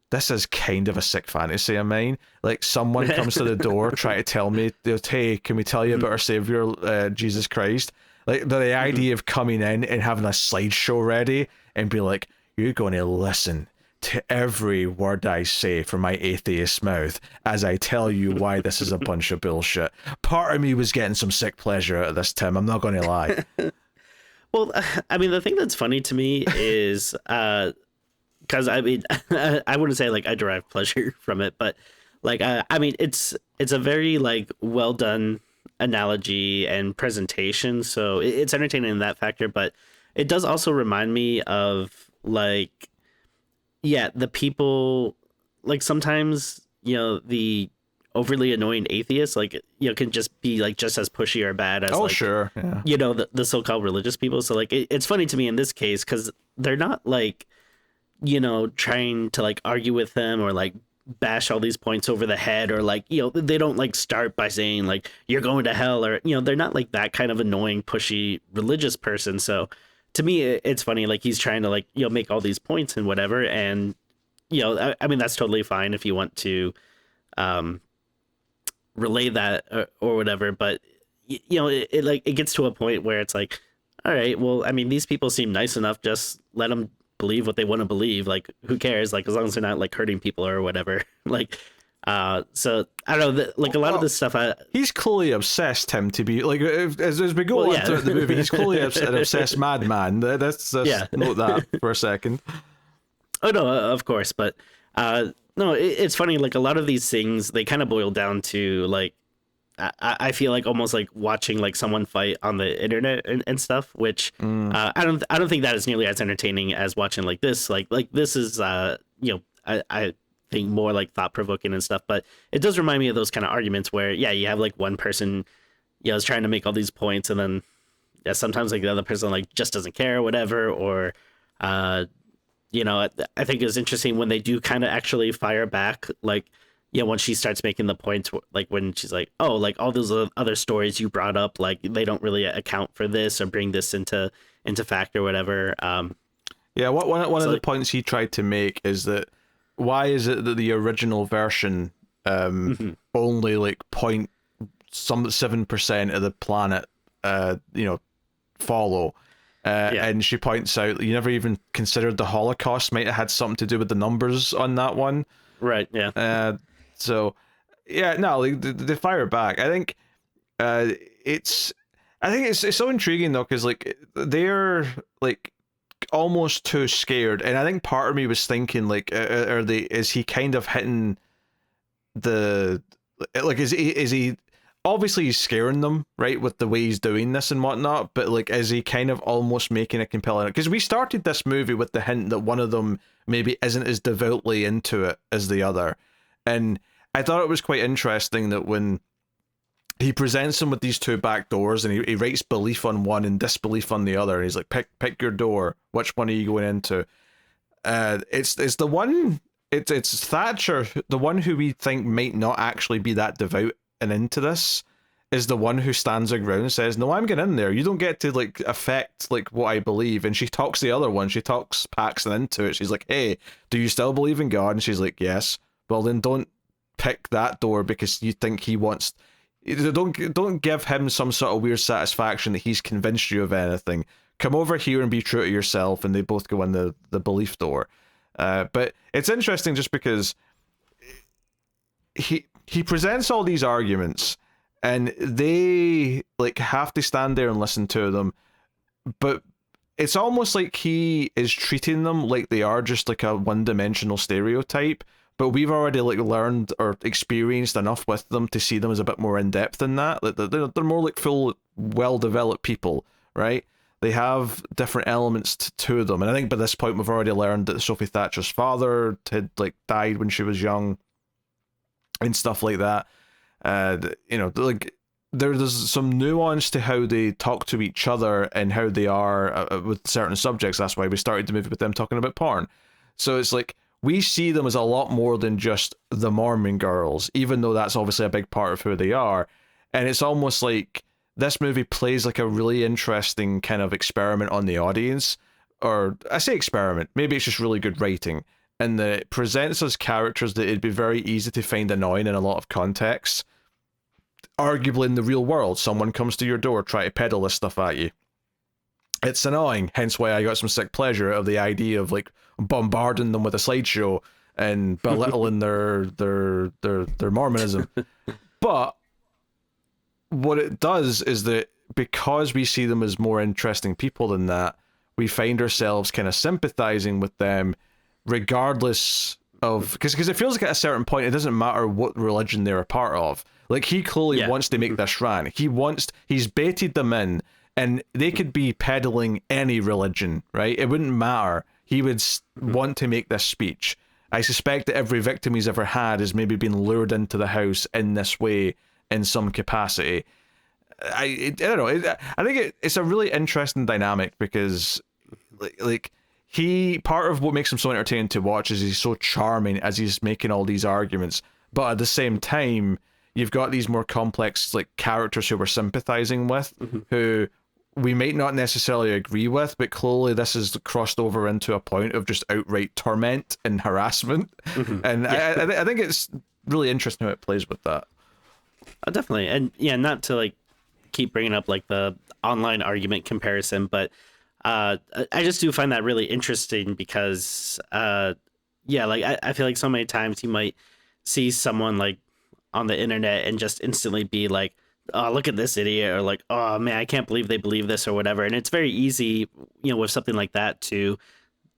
This is kind of a sick fantasy of mine. Like, someone comes to the door trying to tell me, hey, can we tell you about our Savior, Jesus Christ? Like, the idea of coming in and having a slideshow ready and be like, you're going to listen to every word I say from my atheist mouth as I tell you why this is a bunch of bullshit. Part of me was getting some sick pleasure out of this, Tim. I'm not going to lie. Well, I mean, the thing that's funny to me is, because I mean, I wouldn't say like I derive pleasure from it, but like, I mean, it's a very like well done analogy and presentation, so it's entertaining in that factor. But it does also remind me of like, yeah, the people, like sometimes, you know, the overly annoying atheists, like, you know, can just be like just as pushy or bad as sure, yeah, you know, the so-called religious people. So like it's funny to me in this case because they're not like, you know, trying to like argue with them or like bash all these points over the head, or like, you know, they don't like start by saying like you're going to hell, or, you know, they're not like that kind of annoying pushy religious person. So to me it's funny, like he's trying to like, you know, make all these points and whatever, and, you know, I mean that's totally fine if you want to relay that or whatever, but you know, it like it gets to a point where it's like, all right, well, I mean, these people seem nice enough, just let them believe what they want to believe, like who cares, like as long as they're not like hurting people or whatever. Like so I don't know, like a lot of this stuff he's clearly obsessed, him, to be like, as we go on throughout the movie, he's clearly an obsessed madman. Let's note that for a second. Oh no, of course, but no, it's funny, like a lot of these things, they kind of boil down to like, I feel like almost like watching like someone fight on the internet and stuff, which I don't think that is nearly as entertaining as watching like this. Like this is you know, I think more like thought provoking and stuff, but it does remind me of those kind of arguments where, yeah, you have like one person, you know, is trying to make all these points, and then sometimes like the other person like just doesn't care or whatever, or you know, I think it's interesting when they do kind of actually fire back, like, you know, when she starts making the points, like when she's like, oh, like all those other stories you brought up, like they don't really account for this or bring this into fact or whatever. Yeah, one of the points he tried to make is that why is it that the original version only like 0.7% of the planet you know, follow? And she points out you never even considered the Holocaust might have had something to do with the numbers on that one. Right, yeah. So, yeah, no, like, they fire back. I think it's so intriguing, though, because, like, they're, like, almost too scared. And I think part of me was thinking, like, is he kind of hitting the, like, is he obviously he's scaring them, right, with the way he's doing this and whatnot, but like, is he kind of almost making a compelling, because we started this movie with the hint that one of them maybe isn't as devoutly into it as the other, and I thought it was quite interesting that when he presents him with these two back doors and he writes belief on one and disbelief on the other, and he's like, pick your door, which one are you going into? It's the one it's Thatcher, the one who we think might not actually be that devout and into this, is the one who stands her ground and says, no, I'm getting in there. You don't get to like affect like what I believe. And she talks the other one. She talks Paxton into it. She's like, hey, do you still believe in God? And she's like, yes. Well, then don't pick that door because you think he wants. Don't give him some sort of weird satisfaction that he's convinced you of anything. Come over here and be true to yourself. And they both go in the belief door. But it's interesting just because he presents all these arguments. And they like have to stand there and listen to them, but it's almost like he is treating them like they are just like a one-dimensional stereotype. But we've already like learned or experienced enough with them to see them as a bit more in depth than that. Like they're more like full, well-developed people, right? They have different elements to them, and I think by this point we've already learned that Sophie Thatcher's father had like died when she was young, and stuff like that. You know, like there's some nuance to how they talk to each other and how they are with certain subjects. That's why we started the movie with them talking about porn. So it's like we see them as a lot more than just the Mormon girls, even though that's obviously a big part of who they are. And it's almost like this movie plays like a really interesting kind of experiment on the audience. Or I say experiment, maybe it's just really good writing. And that it presents us characters that it'd be very easy to find annoying in a lot of contexts. Arguably in the real world, someone comes to your door, try to peddle this stuff at you. It's annoying, hence why I got some sick pleasure out of the idea of like bombarding them with a slideshow and belittling their Mormonism. But what it does is that because we see them as more interesting people than that, we find ourselves kind of sympathizing with them regardless of, because it feels like at a certain point it doesn't matter what religion they're a part of. Like he clearly wants to make this run. He's baited them in, and they could be peddling any religion, right? It wouldn't matter. He would want to make this speech. I suspect that every victim he's ever had has maybe been lured into the house in this way in some capacity. I don't know. I think it's a really interesting dynamic because like part of what makes him so entertaining to watch is he's so charming as he's making all these arguments, but at the same time you've got these more complex like characters who we're sympathizing with, who we might not necessarily agree with, but clearly this is crossed over into a point of just outright torment and harassment. And I think it's really interesting how it plays with that. Definitely. And yeah, not to like keep bringing up like the online argument comparison, but I just do find that really interesting because like I feel like so many times you might see someone like on the internet and just instantly be like, oh, look at this idiot, or like, oh man, I can't believe they believe this or whatever. And it's very easy, with something like that to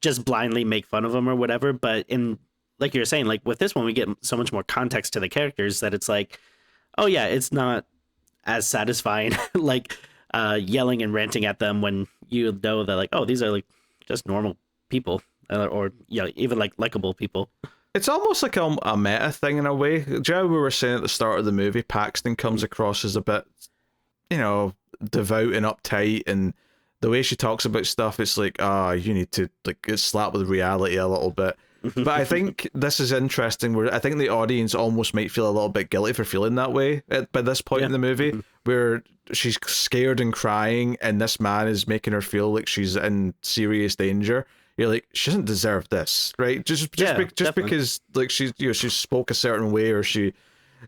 just blindly make fun of them or whatever. But in, like you were saying, like with this one, we get so much more context to the characters that it's like, oh yeah, it's not as satisfying like yelling and ranting at them when you know that like, oh, these are like just normal people or even like likable people. It's almost like a meta thing in a way. Do you know we were saying at the start of the movie, Paxton comes across as a bit, devout and uptight, and the way she talks about stuff, it's like, you need to like get slapped with reality a little bit. But I think this is interesting, where I think the audience almost might feel a little bit guilty for feeling that way by this point in the movie, where she's scared and crying, and this man is making her feel like she's in serious danger. You're like, she doesn't deserve this, right? Just because like she spoke a certain way, or she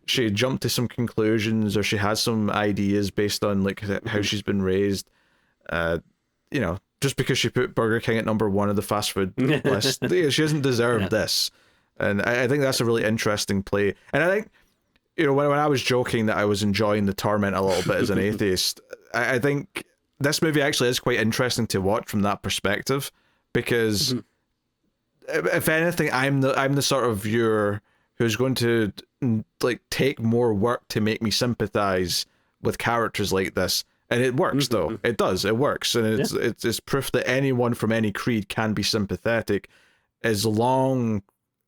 jumped to some conclusions, or she has some ideas based on like how she's been raised. Just because she put Burger King at number 1 of the fast food list, she doesn't deserve this. And I think that's a really interesting play. And I think, when I was joking that I was enjoying the torment a little bit as an atheist, I think this movie actually is quite interesting to watch from that perspective. Because if anything, I'm the sort of viewer who's going to like take more work to make me sympathize with characters like this, and it works though. It does. It works, and it's proof that anyone from any creed can be sympathetic, as long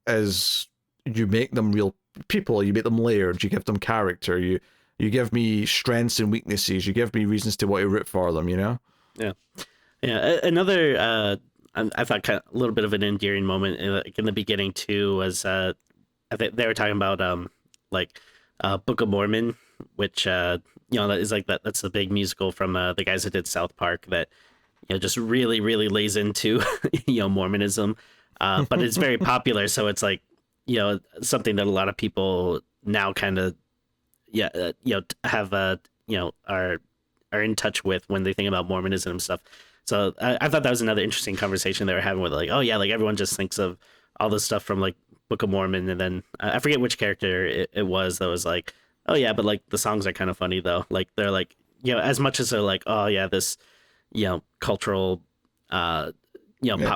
as you make them real people. You make them layered. You give them character. You give me strengths and weaknesses. You give me reasons to want to root for them. Yeah. Another I thought kind of a little bit of an endearing moment in the beginning too was I think they were talking about like Book of Mormon, which that is like that's the big musical from the guys that did South Park that just really lays into Mormonism, but it's very popular, so it's like something that a lot of people now kind of have are in touch with when they think about Mormonism and stuff. So I thought that was another interesting conversation they were having with like, oh yeah, like everyone just thinks of all this stuff from like Book of Mormon, and then I forget which character it was that was like, oh yeah, but like the songs are kind of funny though. Like they're like, as much as they're like, oh yeah, this cultural pop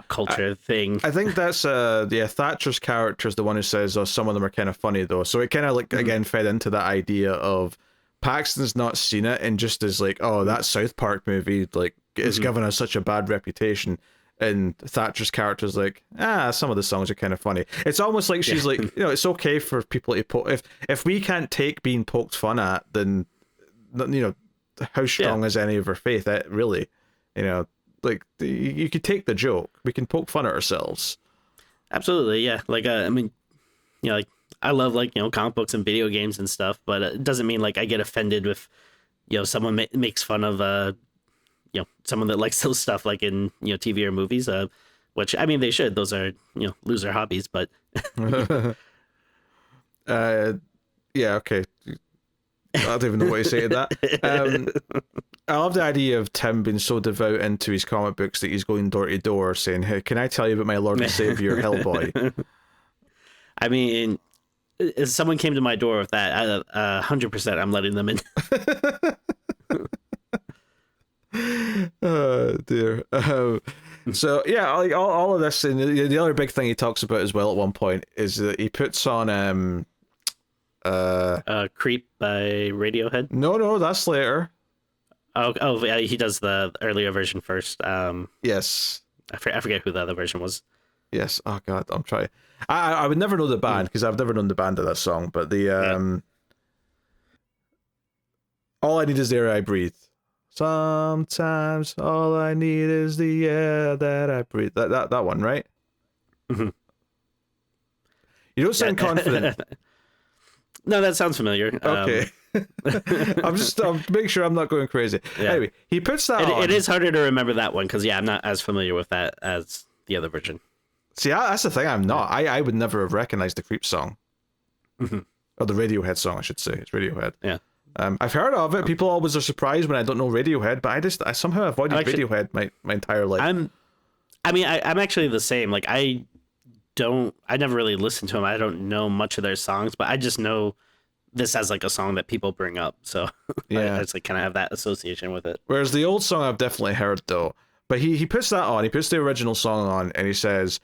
culture thing. I think that's Thatcher's character is the one who says, oh, some of them are kind of funny though. So it kind of like again fed into that idea of Paxton's not seen it and just is like, oh, that South Park movie like is given us such a bad reputation. And Thatcher's character's like, some of the songs are kind of funny. It's almost like she's like, it's okay for people to if we can't take being poked fun at, then how strong is any of our faith? Really, like you could take the joke. We can poke fun at ourselves. Absolutely, yeah. Like I mean, like I love like comic books and video games and stuff, but it doesn't mean like I get offended if someone makes fun of someone that likes those stuff like in TV or movies, which I mean they should. Those are loser hobbies, but yeah, okay. I don't even know what to say to that. I love the idea of Tim being so devout into his comic books that he's going door to door saying, hey, can I tell you about my Lord and Savior Hellboy? I mean, if someone came to my door with that, 100% I'm letting them in. Oh dear. So yeah, like all of this, and the other big thing he talks about as well at one point is that he puts on Creep by Radiohead. No, that's later. Oh yeah, he does the earlier version first. Yes. I forget who the other version was. Yes. Oh god, I'm trying. I would never know the band because I've never known the band of that song, but the All I Need Is the Air I Breathe. Sometimes all I need is the air that I breathe. That one, right? Mm-hmm. You don't sound confident. No, that sounds familiar. Okay. I'm make sure I'm not going crazy. Yeah. Anyway, he puts that on. It is harder to remember that one because I'm not as familiar with that as the other version. See, that's the thing. I'm not. I would never have recognized the Creep song. Mm-hmm. Or the Radiohead song, I should say. It's Radiohead. Yeah. I've heard of it. People always are surprised when I don't know Radiohead, but I somehow avoided Radiohead my entire life. I'm actually the same. Like I never really listened to them. I don't know much of their songs, but I just know this as like a song that people bring up. So yeah, I just like kind of have that association with it. Whereas the old song I've definitely heard though. But he puts that on. He puts the original song on, and he says,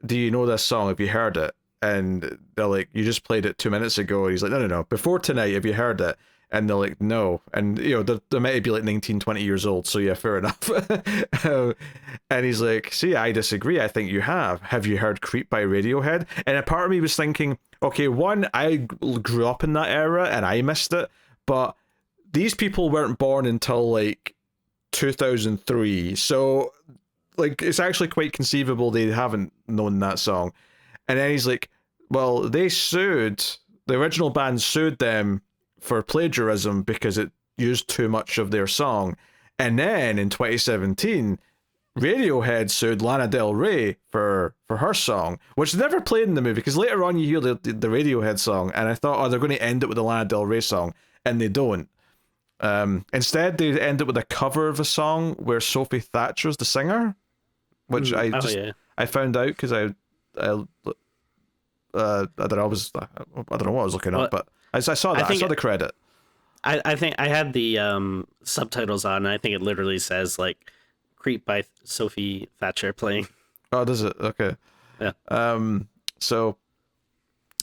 "Do you know this song? Have you heard it?" And they're like, "You just played it 2 minutes ago." And he's like, No. Before tonight, have you heard it? And they're like, no. And, they might be like 19, 20 years old. So yeah, fair enough. And he's like, see, I disagree. I think you have. Have you heard Creep by Radiohead? And a part of me was thinking, okay, one, I grew up in that era and I missed it. But these people weren't born until like 2003. So like, it's actually quite conceivable they haven't known that song. And then he's like, well, the original band sued them for plagiarism because it used too much of their song. And then in 2017, Radiohead sued Lana Del Rey for her song, which never played in the movie, because later on you hear the Radiohead song, and I thought, oh, they're going to end it with the Lana Del Rey song, and they don't. Instead, they end it with a cover of a song where Sophie Thatcher's the singer, which I found out because I don't know, I don't know what I was looking up, but I saw that. I saw the credit. I think I had the subtitles on, and I think it literally says like "Creep" by Sophie Thatcher playing. Oh, does it? Okay. Yeah. So,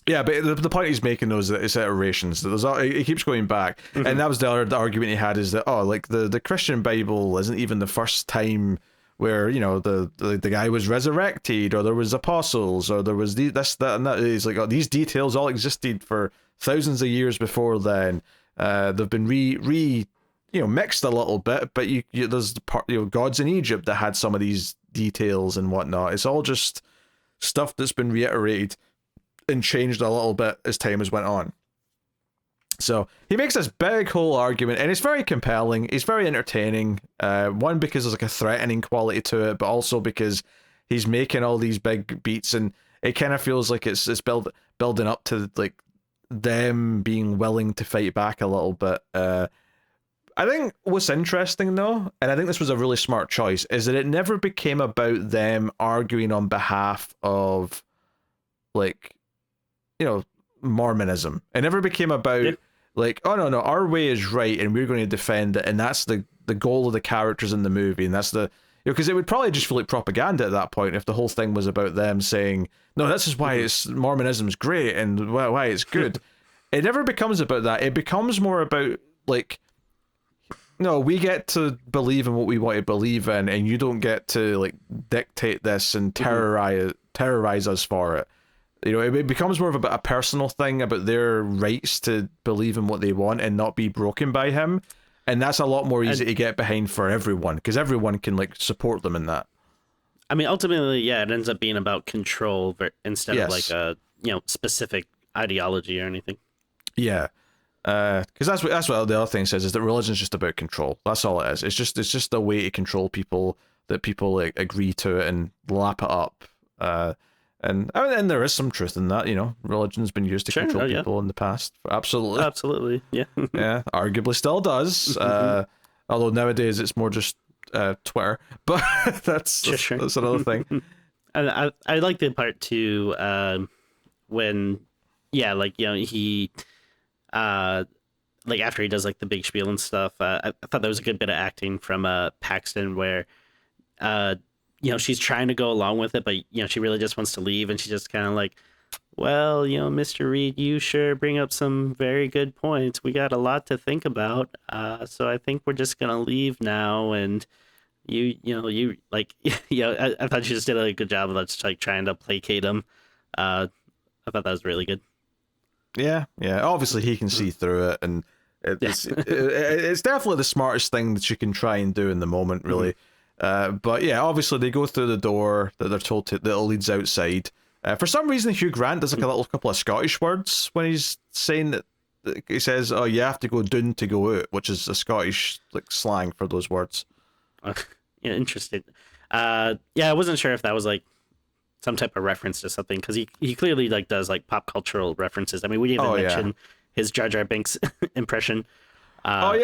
yeah, but the point he's making though is that it's iterations. He keeps going back, and that was the other argument he had, is that like the Christian Bible isn't even the first time where the guy was resurrected, or there was apostles, or there was this, that, and that. He's like, these details all existed for thousands of years before then. They've been mixed a little bit, but there's the part, gods in Egypt that had some of these details and whatnot. It's all just stuff that's been reiterated and changed a little bit as time has went on. So he makes this big whole argument, and it's very compelling. It's very entertaining. One, because there's like a threatening quality to it, but also because he's making all these big beats, and it kind of feels like it's building up to like them being willing to fight back a little bit. I think what's interesting though, and I think this was a really smart choice, is that it never became about them arguing on behalf of like, Mormonism. It never became about like, oh no, our way is right and we're going to defend it, and that's the goal of the characters in the movie, and that's the because it would probably just feel like propaganda at that point if the whole thing was about them saying, no, this is why Mormonism's great and why it's good. It never becomes about that. It becomes more about like, no, we get to believe in what we want to believe in, and you don't get to like dictate this and terrorize us for it. It becomes more of a personal thing about their rights to believe in what they want and not be broken by him. And that's a lot more easy to get behind for everyone, because everyone can like support them in that. I mean, ultimately, it ends up being about control instead of like a specific ideology or anything. Yeah. Because that's what the other thing says, is that religion's just about control. That's all it is. It's just a way to control people, that people like agree to it and lap it up. And there is some truth in that. Religion's been used to control people in the past. Absolutely, yeah. Yeah, arguably still does. Although nowadays it's more just Twitter, but that's another thing. And I like the part too when he like after he does like the big spiel and stuff. I thought that was a good bit of acting from Paxton, where she's trying to go along with it, but she really just wants to leave, and she just kind of like, well, Mr. Reed, you sure bring up some very good points. We got a lot to think about. So I think we're just gonna leave now, and you like, I thought she just did a good job of just like trying to placate him. I thought that was really good. Yeah. Obviously, he can see through it, and it's definitely the smartest thing that you can try and do in the moment, really. But yeah, obviously they go through the door that they're told that leads outside. For some reason, Hugh Grant does like a little couple of Scottish words when he's saying that. He says, "Oh, you have to go down to go out," which is a Scottish like slang for those words. Yeah, interesting. I wasn't sure if that was like some type of reference to something, because he clearly like does like pop cultural references. I mean, we didn't even mention his Jar Jar Binks impression. When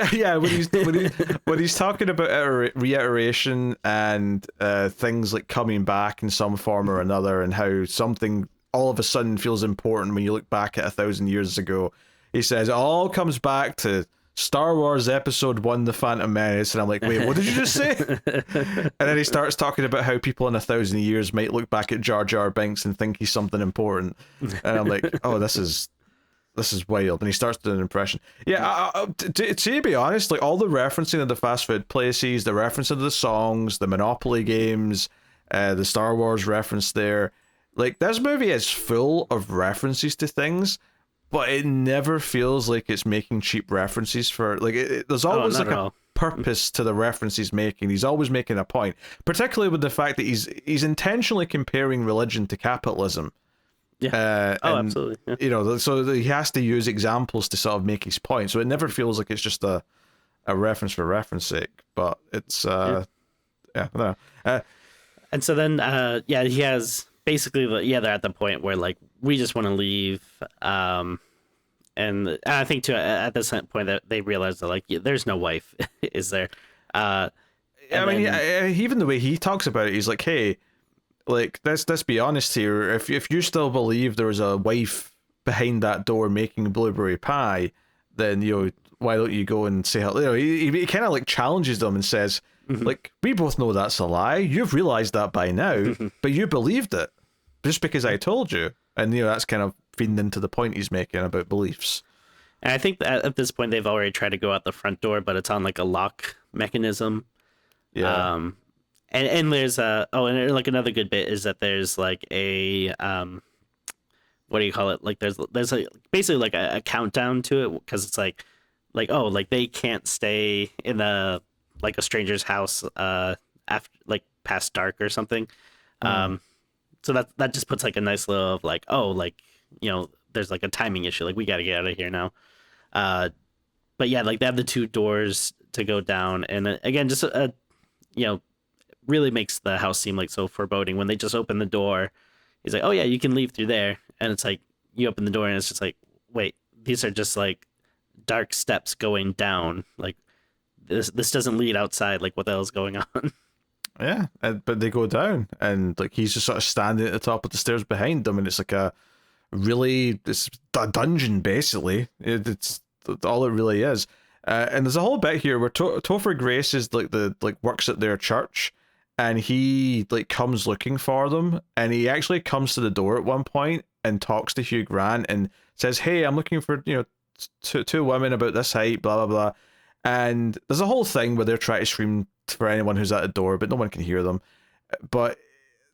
he's talking about reiteration and things like coming back in some form or another, and how something all of a sudden feels important when you look back at 1,000 years ago. He says it all comes back to Star Wars Episode 1, The Phantom Menace, and I'm like, wait, what did you just say? And then he starts talking about how people in 1,000 years might look back at Jar Jar Binks and think he's something important, and I'm like, oh, this is wild. And he starts doing an impression. Yeah, to be honest, like all the referencing of the fast food places, the reference of the songs, the Monopoly games, the Star Wars reference there, like this movie is full of references to things, but it never feels like it's making cheap references for like there's always like a purpose to the reference he's making. He's always making a point, particularly with the fact that he's intentionally comparing religion to capitalism. Yeah. Absolutely. Yeah. So he has to use examples to sort of make his point. So it never feels like it's just a reference for reference sake. But it's I don't know. And so then he has basically they're at the point where like we just want to leave. And I think too at this point that they realize that like there's no wife, is there? Even the way he talks about it, he's like, hey. Like, let's be honest here. If you still believe there was a wife behind that door making blueberry pie, then why don't you go and say hello? He kind of like challenges them and says, like, we both know that's a lie. You've realized that by now, but you believed it just because I told you. And that's kind of feeding into the point he's making about beliefs. And I think that at this point they've already tried to go out the front door, but it's on like a lock mechanism. Yeah. And there's and like another good bit is that there's like a what do you call it? Like there's like basically like a countdown to it, because it's like like, oh, like they can't stay in a stranger's house after like past dark or something. Mm. So that just puts like a nice little of like, oh, like, there's like a timing issue, like we got to get out of here now. uh but yeah, like they have the two doors to go down, and again, just you know really makes the house seem like so foreboding when they just open the door. He's like, oh yeah, you can leave through there, and it's like you open the door and it's just like, wait, these are just like dark steps going down. Like this doesn't lead outside. Like what the hell's going on? Yeah, but they go down, and like he's just sort of standing at the top of the stairs behind them, and it's like it's a dungeon basically. It's all it really is. And there's a whole bit here where Topher Grace is like works at their church, and he like comes looking for them, and he actually comes to the door at one point and talks to Hugh Grant and says, "Hey, I'm looking for two women about this height, blah blah blah." And there's a whole thing where they're trying to scream for anyone who's at the door, but no one can hear them. But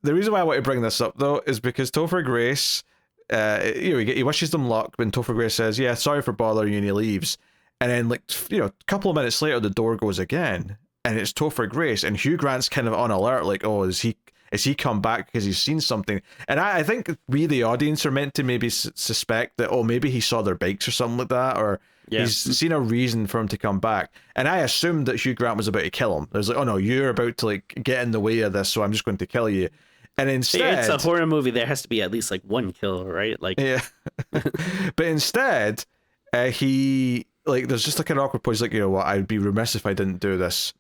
the reason why I want to bring this up though is because Topher Grace, he wishes them luck when Topher Grace says, "Yeah, sorry for bothering you," and he leaves. And then like a couple of minutes later, the door goes again, and it's Topher Grace, and Hugh Grant's kind of on alert, like, oh, is he come back because he's seen something? And I think we, the audience, are meant to maybe suspect that, oh, maybe he saw their bikes or something like that, or he's seen a reason for him to come back. And I assumed that Hugh Grant was about to kill him. There's like, oh no, you're about to like get in the way of this, so I'm just going to kill you. And instead, it's a horror movie. There has to be at least like one kill, right? Like, yeah. But instead, he like there's just like an awkward pause. Like, you know what? I'd be remiss if I didn't do this.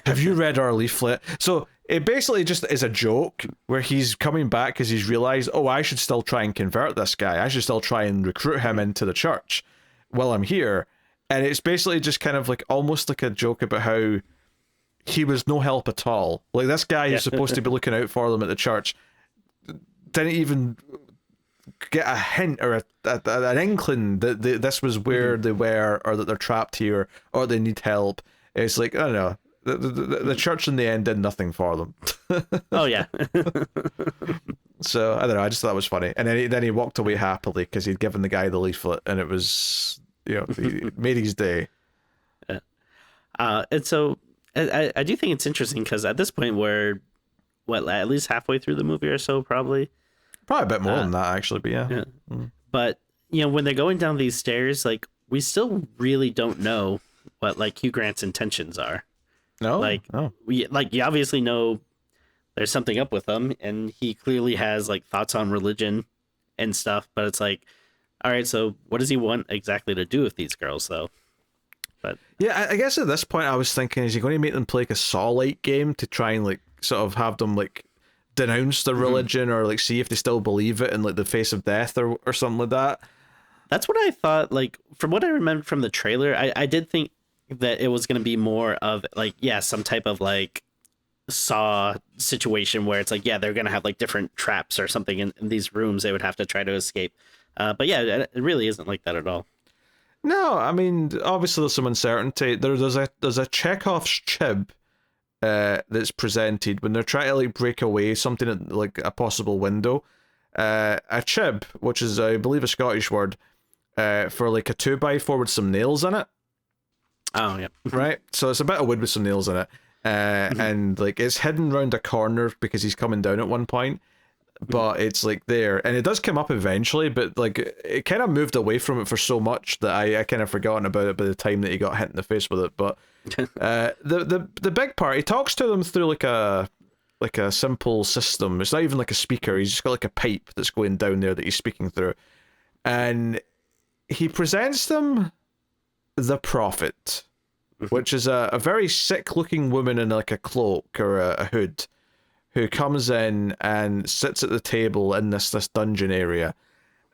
Have you read our leaflet? So it basically just is a joke where he's coming back because he's realized, oh, I should still try and convert this guy. I should still try and recruit him into the church while I'm here. And it's basically just kind of like almost like a joke about how he was no help at all. Like this guy who's supposed to be looking out for them at the church didn't even get a hint or an inkling that this was where they were, or that they're trapped here, or they need help. It's like, I don't know. The church in the end did nothing for them. Oh yeah. So I don't know. I just thought it was funny, and then he walked away happily because he'd given the guy the leaflet, and it was he made his day. And so I do think it's interesting because at this point we're at least halfway through the movie or so, probably a bit more than that actually, but yeah. But when they're going down these stairs, like we still really don't know what like Hugh Grant's intentions are. No, you obviously know there's something up with him, and he clearly has like thoughts on religion and stuff. But it's like, all right, so what does he want exactly to do with these girls, though? But yeah, I guess at this point I was thinking, is he going to make them play like a Saw-like game to try and like sort of have them like denounce their religion, or like see if they still believe it in like the face of death, or something like that? That's what I thought. Like from what I remember from the trailer, I did think that it was going to be more of like, some type of like Saw situation where it's like, they're going to have like different traps or something in these rooms they would have to try to escape. But yeah, it really isn't like that at all. No, I mean, obviously there's some uncertainty. There's a Chekhov's chib that's presented when they're trying to like break away something at like a possible window. A chib, which is I believe a Scottish word for like a 2x4 with some nails in it. Oh yeah. Right. So it's a bit of wood with some nails in it, and like it's hidden around a corner because he's coming down at one point. But it's like there, and it does come up eventually, but like it kind of moved away from it for so much that I kind of forgotten about it by the time that he got hit in the face with it. But the big part, he talks to them through like a simple system. It's not even like a speaker. He's just got like a pipe that's going down there that he's speaking through, and he presents them the Prophet, which is a very sick looking woman in like a cloak or a hood, who comes in and sits at the table in this dungeon area,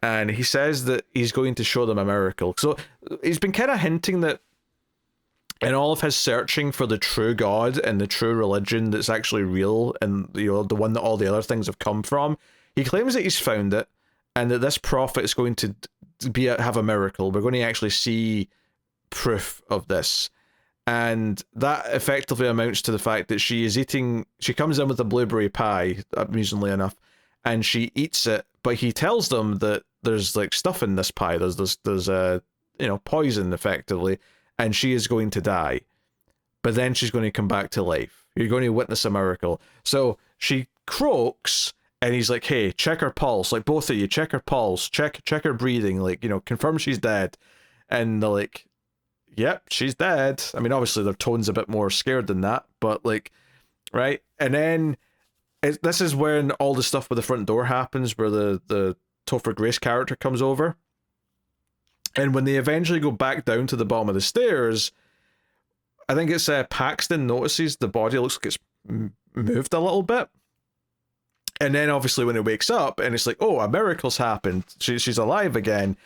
and he says that he's going to show them a miracle. So he's been kind of hinting that in all of his searching for the true God and the true religion that's actually real, and the one that all the other things have come from, he claims that he's found it, and that this prophet is going to have a miracle. We're going to actually see proof of this. And that effectively amounts to the fact that she comes in with a blueberry pie, amusingly enough, and she eats it, but he tells them that there's like stuff in this pie, there's poison effectively, and she is going to die, but then she's going to come back to life. You're going to witness a miracle. So she croaks, and he's like, hey, check her pulse. Like, both of you, check her pulse. Check her breathing. Like, confirm she's dead. And they're like, yep, she's dead. I mean, obviously, their tone's a bit more scared than that, but, like, right? And then this is when all the stuff with the front door happens, where the Topher Grace character comes over. And when they eventually go back down to the bottom of the stairs, I think it's Paxton notices the body looks like it's moved a little bit. And then obviously when it wakes up and it's like, oh, a miracle's happened. She's alive again.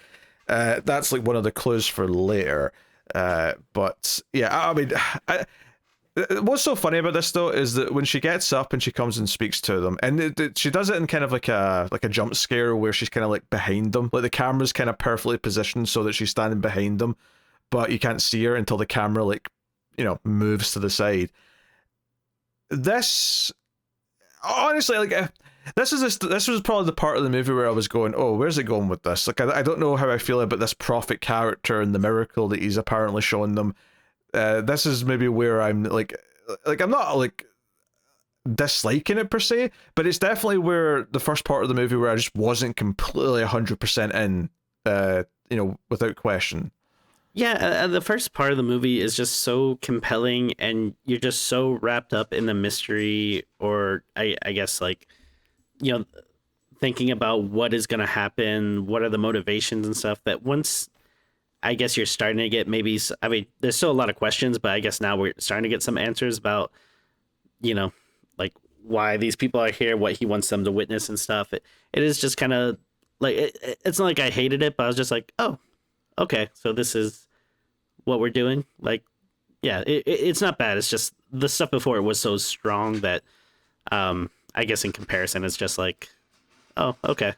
That's like one of the clues for later. But yeah, I mean, what's so funny about this though is that when she gets up and she comes and speaks to them, and she does it in kind of like a jump scare where she's kind of like behind them. Like the camera's kind of perfectly positioned so that she's standing behind them, but you can't see her until the camera like, moves to the side. This, honestly, like, this was probably the part of the movie where I was going, oh, where's it going with this? Like, I don't know how I feel about this prophet character and the miracle that he's apparently showing them. This is maybe where I'm like I'm not like disliking it per se, but it's definitely where the first part of the movie where I just wasn't completely 100% in, without question. Yeah, the first part of the movie is just so compelling, and you're just so wrapped up in the mystery, or I guess like, thinking about what is going to happen, what are the motivations and stuff, that once I guess you're starting to get maybe, I mean, there's still a lot of questions, but I guess now we're starting to get some answers about, like why these people are here, what he wants them to witness and stuff. It is just kind of like, it's not like I hated it, but I was just like, oh, okay, so this is what we're doing. Like, yeah, it's not bad. It's just the stuff before it was so strong that, I guess in comparison, it's just like, oh, okay.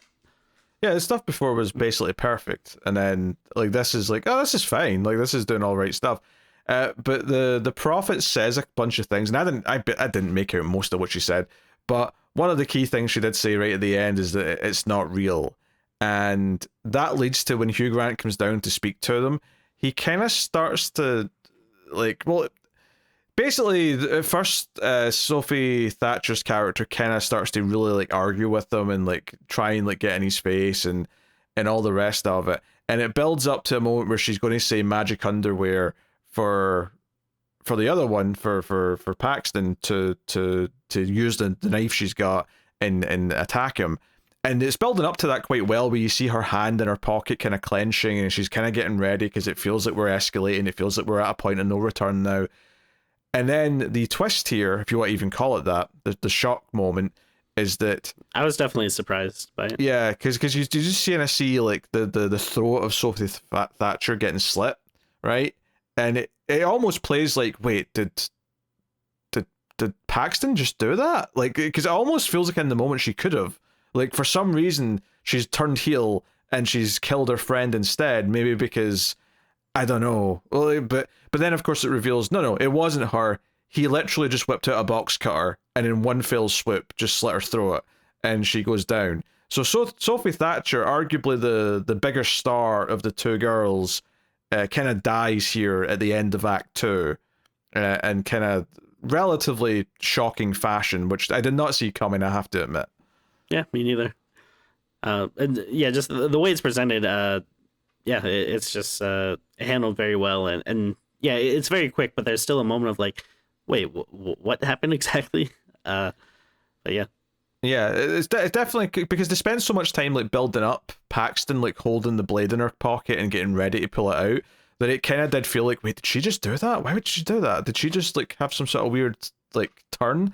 Yeah, the stuff before was basically perfect, and then like this is like, oh, this is fine. Like this is doing all right stuff. But the prophet says a bunch of things, and I didn't make out most of what she said, but one of the key things she did say right at the end is that it's not real. And that leads to when Hugh Grant comes down to speak to them, he kind of starts to, like, well, basically, at first, Sophie Thatcher's character kind of starts to really, like, argue with them and, like, try and, like, get in his face and all the rest of it. And it builds up to a moment where she's going to say magic underwear for the other one, for Paxton to use the knife she's got and attack him. And it's building up to that quite well, where you see her hand in her pocket kind of clenching, and she's kind of getting ready because it feels like we're escalating. It feels like we're at a point of no return now. And then the twist here, if you want to even call it that, the shock moment, is that I was definitely surprised by it. Yeah, because you just see like the throat of Sophie Thatcher getting slit, right? And it almost plays like, wait, did Paxton just do that? Like, because it almost feels like in the moment she could have. Like, for some reason, she's turned heel and she's killed her friend instead. Maybe because, I don't know. Well, but then, of course, it reveals, no, it wasn't her. He literally just whipped out a box cutter and in one fell swoop just slit her throat and she goes down. So Sophie Thatcher, arguably the bigger star of the two girls, kind of dies here at the end of Act 2 and kind of relatively shocking fashion, which I did not see coming, I have to admit. Yeah, me neither. And yeah, just the way it's presented, yeah, it's just handled very well, and yeah, it's very quick, but there's still a moment of like, wait, what happened exactly? But yeah. Yeah, it's definitely because they spend so much time like building up Paxton like holding the blade in her pocket and getting ready to pull it out that it kind of did feel like, wait, did she just do that? Why would she do that? Did she just like have some sort of weird like turn?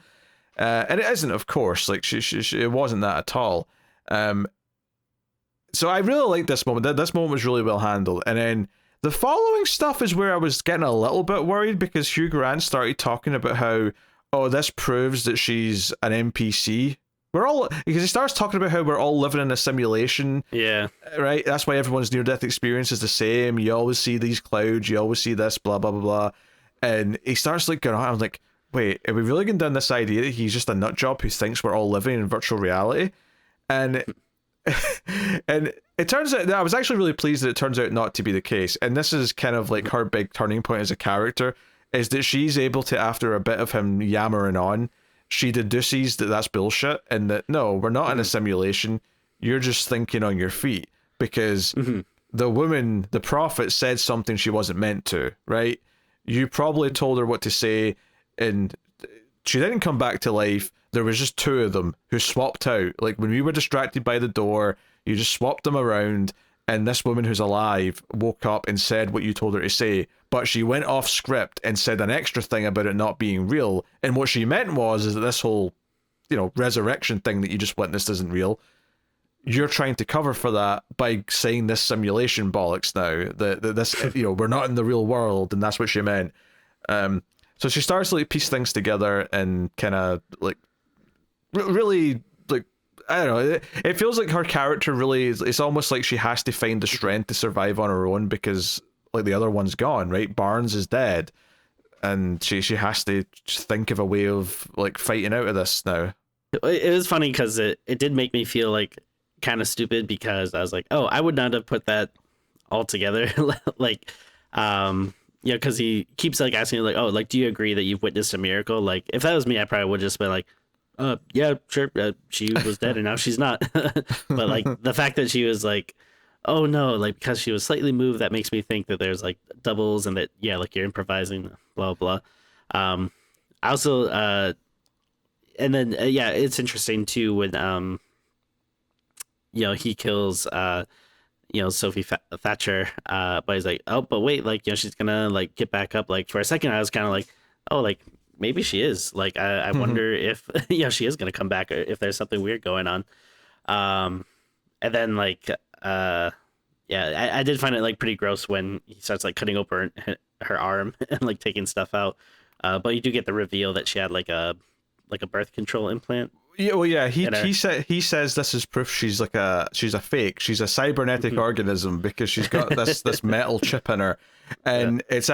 And it isn't, of course. Like she it wasn't that at all. So I really liked this moment. This moment was really well handled. And then the following stuff is where I was getting a little bit worried because Hugh Grant started talking about how, oh, this proves that she's an NPC. Because he starts talking about how we're all living in a simulation. Yeah. Right? That's why everyone's near-death experience is the same. You always see these clouds. You always see this, blah, blah, blah, blah. And he starts like going on. I was like, wait, are we really going down this idea that he's just a nut job who thinks we're all living in virtual reality? And And it turns out, I was actually really pleased that it turns out not to be the case. And this is kind of like her big turning point as a character, is that she's able to, after a bit of him yammering on, she deduces that that's bullshit, and that, no, we're not in a simulation. You're just thinking on your feet, because the woman, the prophet, said something she wasn't meant to, right? You probably told her what to say, and she didn't come back to life. There was just two of them who swapped out. Like, when we were distracted by the door, you just swapped them around, and this woman who's alive woke up and said what you told her to say, but she went off script and said an extra thing about it not being real. And what she meant is that this whole, resurrection thing that you just witnessed isn't real. You're trying to cover for that by saying this simulation bollocks now, that this, we're not in the real world, and that's what she meant. So she starts to, like, piece things together and kind of, like, really, like, I don't know, it feels like her character really is, it's almost like she has to find the strength to survive on her own, because, like, the other one's gone, right? Barnes is dead, and she has to just think of a way of, like, fighting out of this now. It was funny because it did make me feel like kind of stupid, because I was like, oh, I would not have put that all together. Like, because he keeps, like, asking me, like, oh, like, do you agree that you've witnessed a miracle? Like, if that was me, I probably would just be like, yeah, sure, she was dead and now she's not. But, like, the fact that she was like, oh no, like, because she was slightly moved, that makes me think that there's, like, doubles, and that, yeah, like, you're improvising, blah blah. I also and then yeah, it's interesting too when he kills Sophie Thatcher, but he's like, oh, but wait, like, she's gonna, like, get back up. Like, for a second I was kind of like, oh, like, maybe she is, like, I wonder if she is gonna come back, or if there's something weird going on. And then, like, I did find it, like, pretty gross when he starts, like, cutting open her arm and, like, taking stuff out. But you do get the reveal that she had, like a birth control implant. Yeah, well, yeah. He says this is proof she's a fake. She's a cybernetic organism, because she's got this metal chip in her, and it's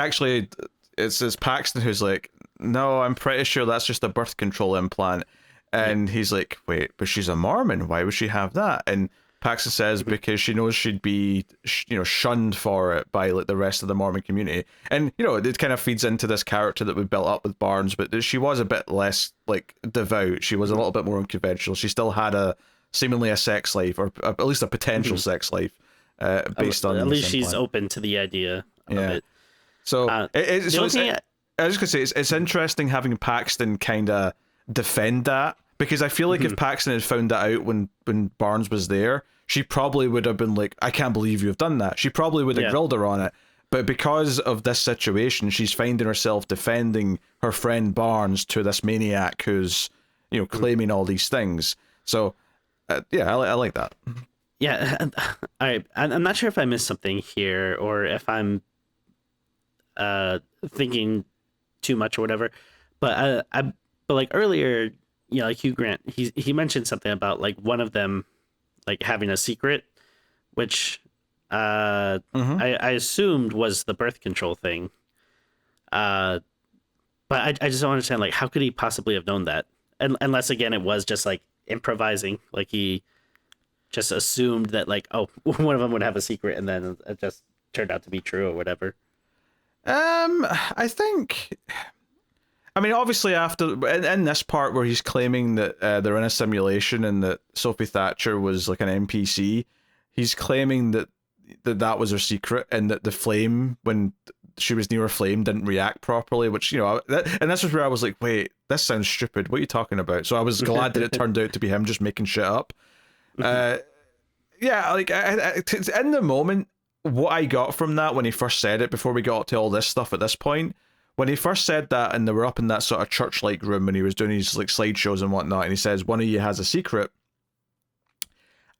Paxton who's like, no, I'm pretty sure that's just a birth control implant, and he's like, wait, but she's a Mormon. Why would she have that? And Paxton says because she knows she'd be, shunned for it by, like, the rest of the Mormon community. And, it kind of feeds into this character that we built up with Barnes, but she was a bit less, like, devout. She was a little bit more unconventional. She still had seemingly a sex life, or at least a potential sex life, based on. At least she's open to the idea of it. So, I was just gonna say, it's interesting having Paxton kind of defend that, because I feel like if Paxton had found that out when Barnes was there, she probably would have been like, I can't believe you've done that. She probably would have grilled her on it. But because of this situation, she's finding herself defending her friend Barnes to this maniac who's, claiming all these things. So, I like that. Yeah, all right. I'm not sure if I missed something here, or if I'm thinking too much or whatever. But but like earlier, like Hugh Grant, he mentioned something about, like, one of them, like, having a secret, which I assumed was the birth control thing. But I just don't understand, like, how could he possibly have known that? Unless, again, it was just, like, improvising, like, he just assumed that, like, oh, one of them would have a secret, and then it just turned out to be true or whatever. I think, I mean, obviously after, in this part where he's claiming that they're in a simulation and that Sophie Thatcher was, like, an NPC, he's claiming that was her secret, and that the flame, when she was near a flame, didn't react properly, which, and this was where I was like, wait, this sounds stupid. What are you talking about? So I was glad that it turned out to be him just making shit up. Yeah, like, in the moment, what I got from that when he first said it, before we got to all this stuff at this point, when he first said that, and they were up in that sort of church-like room, and he was doing his, like, slideshows and whatnot, and he says, one of you has a secret,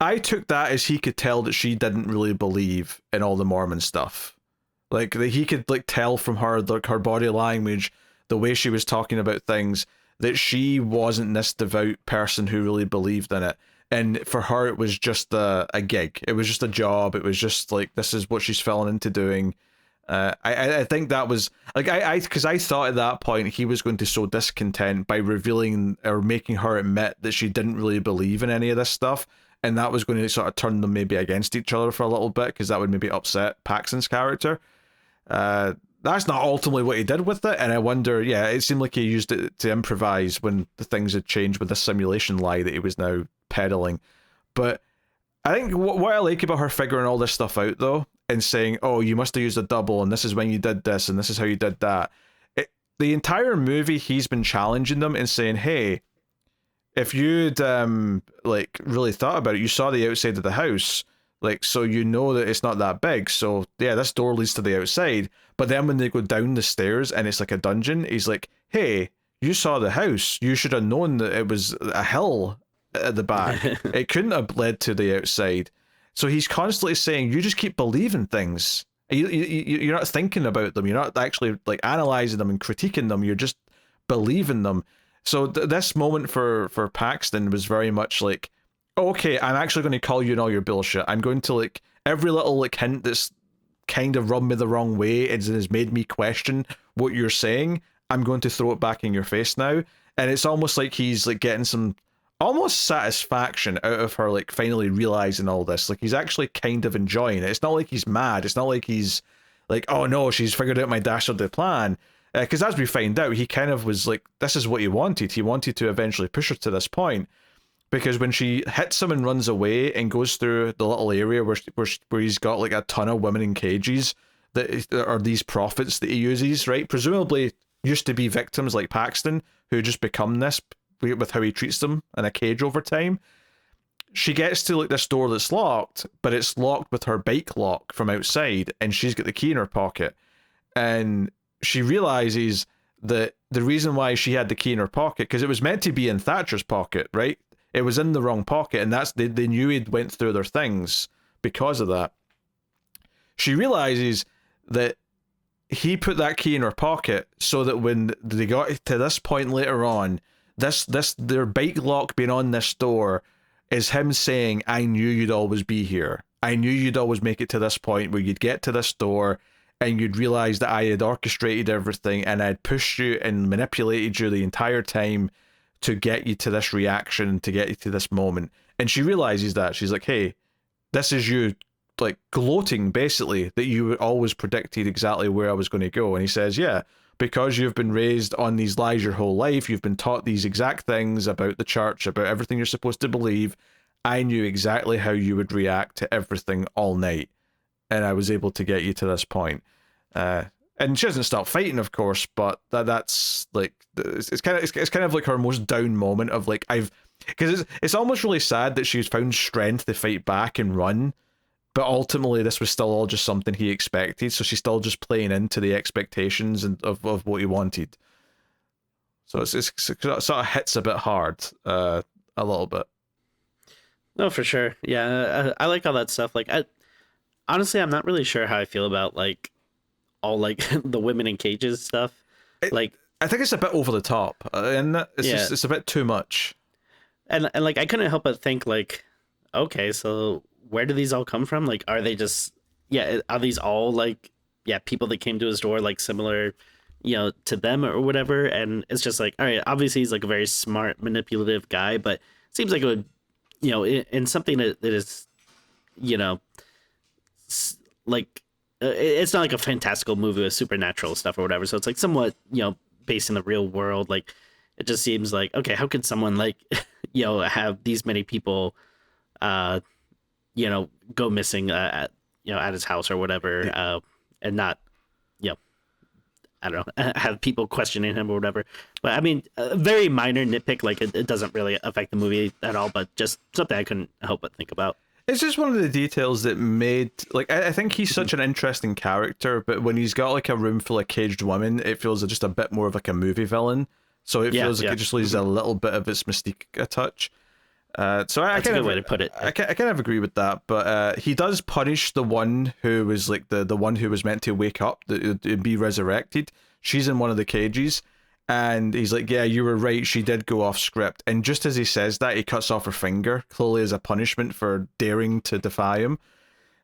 I took that as he could tell that she didn't really believe in all the Mormon stuff. Like, that he could, like, tell from her, like, her body language, the way she was talking about things, that she wasn't this devout person who really believed in it. And for her, it was just a gig. It was just a job. It was just, like, this is what she's fallen into doing. I think that was, like, because I thought at that point he was going to sow discontent by revealing or making her admit that she didn't really believe in any of this stuff. and that was going to sort of turn them maybe against each other for a little bit, because that would maybe upset Paxton's character. That's not ultimately what he did with it, and I wonder, yeah, it seemed like he used it to improvise when the things had changed with the simulation lie that he was now peddling. But I think what I like about her figuring all this stuff out, though, and saying, oh, you must have used a double, and this is when you did this, and this is how you did that. The entire movie, he's been challenging them and saying, hey, if you'd like really thought about it, you saw the outside of the house, like, so you know that it's not that big. So yeah, this door leads to the outside. But then when they go down the stairs and it's like a dungeon, he's like, hey, you saw the house. You should have known that it was a hill at the back. It couldn't have led to the outside. So he's constantly saying, you just keep believing things. You're not thinking about them. You're not actually like analyzing them and critiquing them. You're just believing them. So this moment for Paxton was very much like, oh, okay, I'm actually going to call you on all your bullshit. I'm going to, like, every little like hint that's kind of rubbed me the wrong way and has made me question what you're saying, I'm going to throw it back in your face now. And it's almost like he's like getting some almost satisfaction out of her, like finally realizing all this. Like, he's actually kind of enjoying it. It's not like he's mad. It's not like he's like, oh no, she's figured out my dastardly plan. Because as we find out, he kind of was like, this is what he wanted. He wanted to eventually push her to this point. Because when she hits him and runs away and goes through the little area where he's got like a ton of women in cages that are these prophets that he uses, right? Presumably used to be victims like Paxton who just become this with how he treats them in a cage over time. She gets to like this door that's locked, but it's locked with her bike lock from outside, and she's got the key in her pocket. And she realizes that the reason why she had the key in her pocket, because it was meant to be in Thatcher's pocket, right? It was in the wrong pocket, and that's they knew he'd went through their things because of that. She realizes that he put that key in her pocket so that when they got to this point later on, their bike lock being on this door is him saying, I knew you'd always be here. I knew you'd always make it to this point where you'd get to this door and you'd realize that I had orchestrated everything and I'd pushed you and manipulated you the entire time to get you to this reaction, to get you to this moment. And she realizes that. She's like, hey, this is you, like, gloating, basically, that you always predicted exactly where I was going to go. And he says, yeah, because you've been raised on these lies your whole life, you've been taught these exact things about the church, about everything you're supposed to believe, I knew exactly how you would react to everything all night. And I was able to get you to this point. And she doesn't stop fighting, of course, but that's like, it's kind of like her most down moment of like, because it's almost really sad that she's found strength to fight back and run, but ultimately this was still all just something he expected, so she's still just playing into the expectations of what he wanted. So it sort of hits a bit hard, a little bit. No, for sure. Yeah, I like all that stuff. Like, honestly, I'm not really sure how I feel about like all like the women in cages stuff. Like, I think it's a bit over the top, and it's a bit too much. And like, I couldn't help but think like, okay, so where do these all come from? Like, are they just, are these all like, people that came to his door, like similar, to them or whatever? And it's just like, all right, obviously he's like a very smart, manipulative guy, but it seems like it would, in something that is, like, it's not like a fantastical movie with supernatural stuff or whatever. So it's like somewhat, based in the real world. Like, it just seems like, okay, how could someone like, have these many people, go missing at his house or whatever, and not, I don't know, have people questioning him or whatever. But I mean, a very minor nitpick, like it doesn't really affect the movie at all, but just something I couldn't help but think about. It's just one of the details that made, like, I think he's such an interesting character, but when he's got like a room full of caged women, it feels just a bit more of like a movie villain. So it feels like it just loses a little bit of its mystique a touch. So I That's a good way to put it. I kind of agree with that, but he does punish the one who was like the one who was meant to wake up, to be resurrected. She's in one of the cages, and he's like, yeah, you were right, she did go off script. And just as he says that, he cuts off her finger, clearly as a punishment for daring to defy him.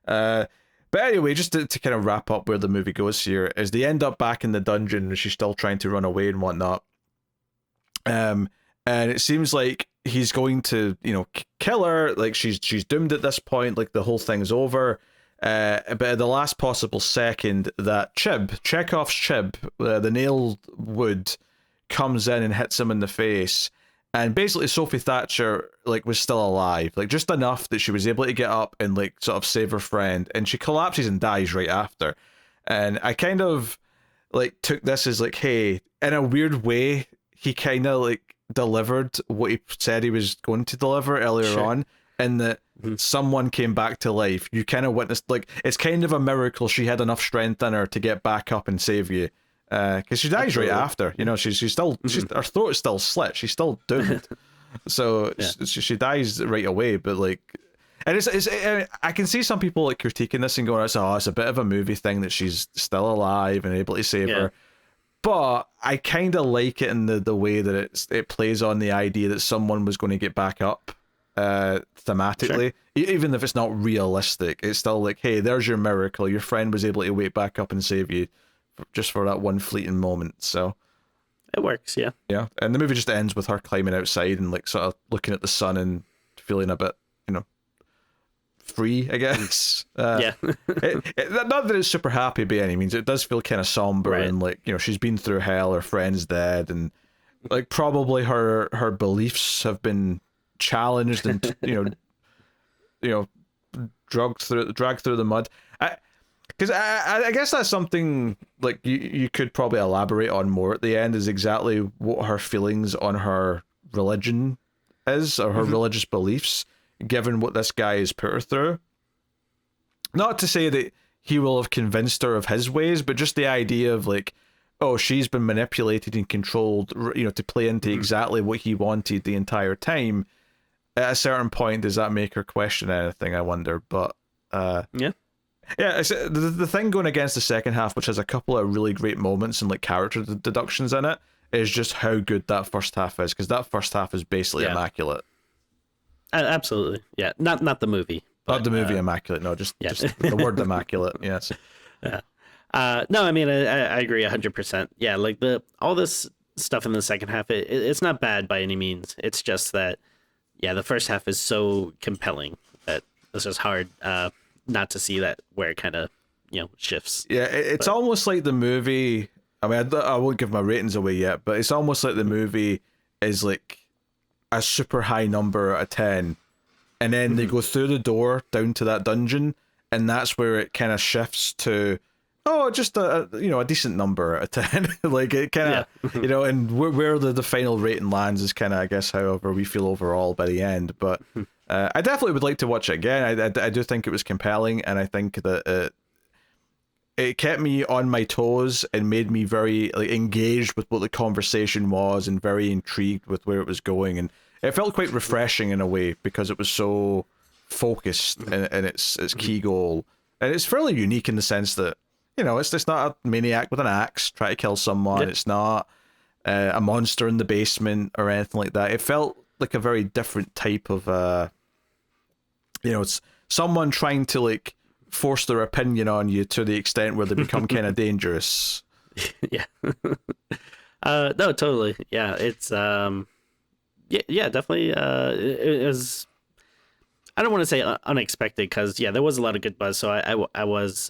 But anyway, just to kind of wrap up where the movie goes here, is they end up back in the dungeon and she's still trying to run away and whatnot. And it seems like he's going to, kill her. Like she's doomed at this point. Like the whole thing's over. But at the last possible second, that Chekhov's chib, the nailed wood, comes in and hits him in the face. And basically Sophie Thatcher, like, was still alive. Like, just enough that she was able to get up and, like, sort of save her friend. And she collapses and dies right after. And I kind of, like, took this as, like, hey, in a weird way, he kind of, like, delivered what he said he was going to deliver earlier on. And that someone came back to life. You kind of witnessed, like, it's kind of a miracle she had enough strength in her to get back up and save you. Because she dies right after. She's still, her throat is still slit. She's still doomed. So she dies right away. But, like, and it's I can see some people, like, critiquing this and going, it's a bit of a movie thing that she's still alive and able to save her. But I kind of like it in the way that it plays on the idea that someone was going to get back up. Thematically, even if it's not realistic, it's still like, hey, there's your miracle. Your friend was able to wake back up and save you just for that one fleeting moment. So it works. Yeah, and the movie just ends with her climbing outside and, like, sort of looking at the sun and feeling a bit, free, I guess. Not that it's super happy by any means. It does feel kind of somber, and, like, she's been through hell, her friend's dead, and, like, probably her beliefs have been challenged and dragged through the mud. Because I guess that's something, like, you could probably elaborate on more at the end, is exactly what her feelings on her religion is, or her religious beliefs, given what this guy has put her through. Not to say that he will have convinced her of his ways, but just the idea of, like, oh, she's been manipulated and controlled, to play into exactly what he wanted the entire time. At a certain point, does that make her question anything, I wonder? But it's, the thing going against the second half, which has a couple of really great moments and, like, character deductions in it, is just how good that first half is, because that first half is basically immaculate. Absolutely, not the movie, but, not the movie immaculate, no, just the word immaculate. Yes. No, I mean, I agree 100%. Yeah, like, all this stuff in the second half, it's not bad by any means. It's just that, the first half is so compelling that it's just hard not to see that where it kind of, shifts. Yeah, it's almost like the movie, I mean, I won't give my ratings away yet, but it's almost like the movie is, like, a super high number out of 10, and then they go through the door down to that dungeon, and that's where it kind of shifts to, just a decent number out of 10. Like, it kind of, and where the final rating lands is kind of, I guess, however we feel overall by the end. But I definitely would like to watch it again. I do think it was compelling, and I think that it kept me on my toes and made me very, like, engaged with what the conversation was, and very intrigued with where it was going. And it felt quite refreshing in a way, because it was so focused in its key goal. And it's fairly unique in the sense that, it's just not a maniac with an axe trying to kill someone. Yep. It's not a monster in the basement or anything like that. It felt like a very different type of, it's someone trying to, like, force their opinion on you to the extent where they become kind of dangerous. Yeah. No, totally. Yeah, it's definitely. It was. I don't want to say unexpected, because there was a lot of good buzz, so I was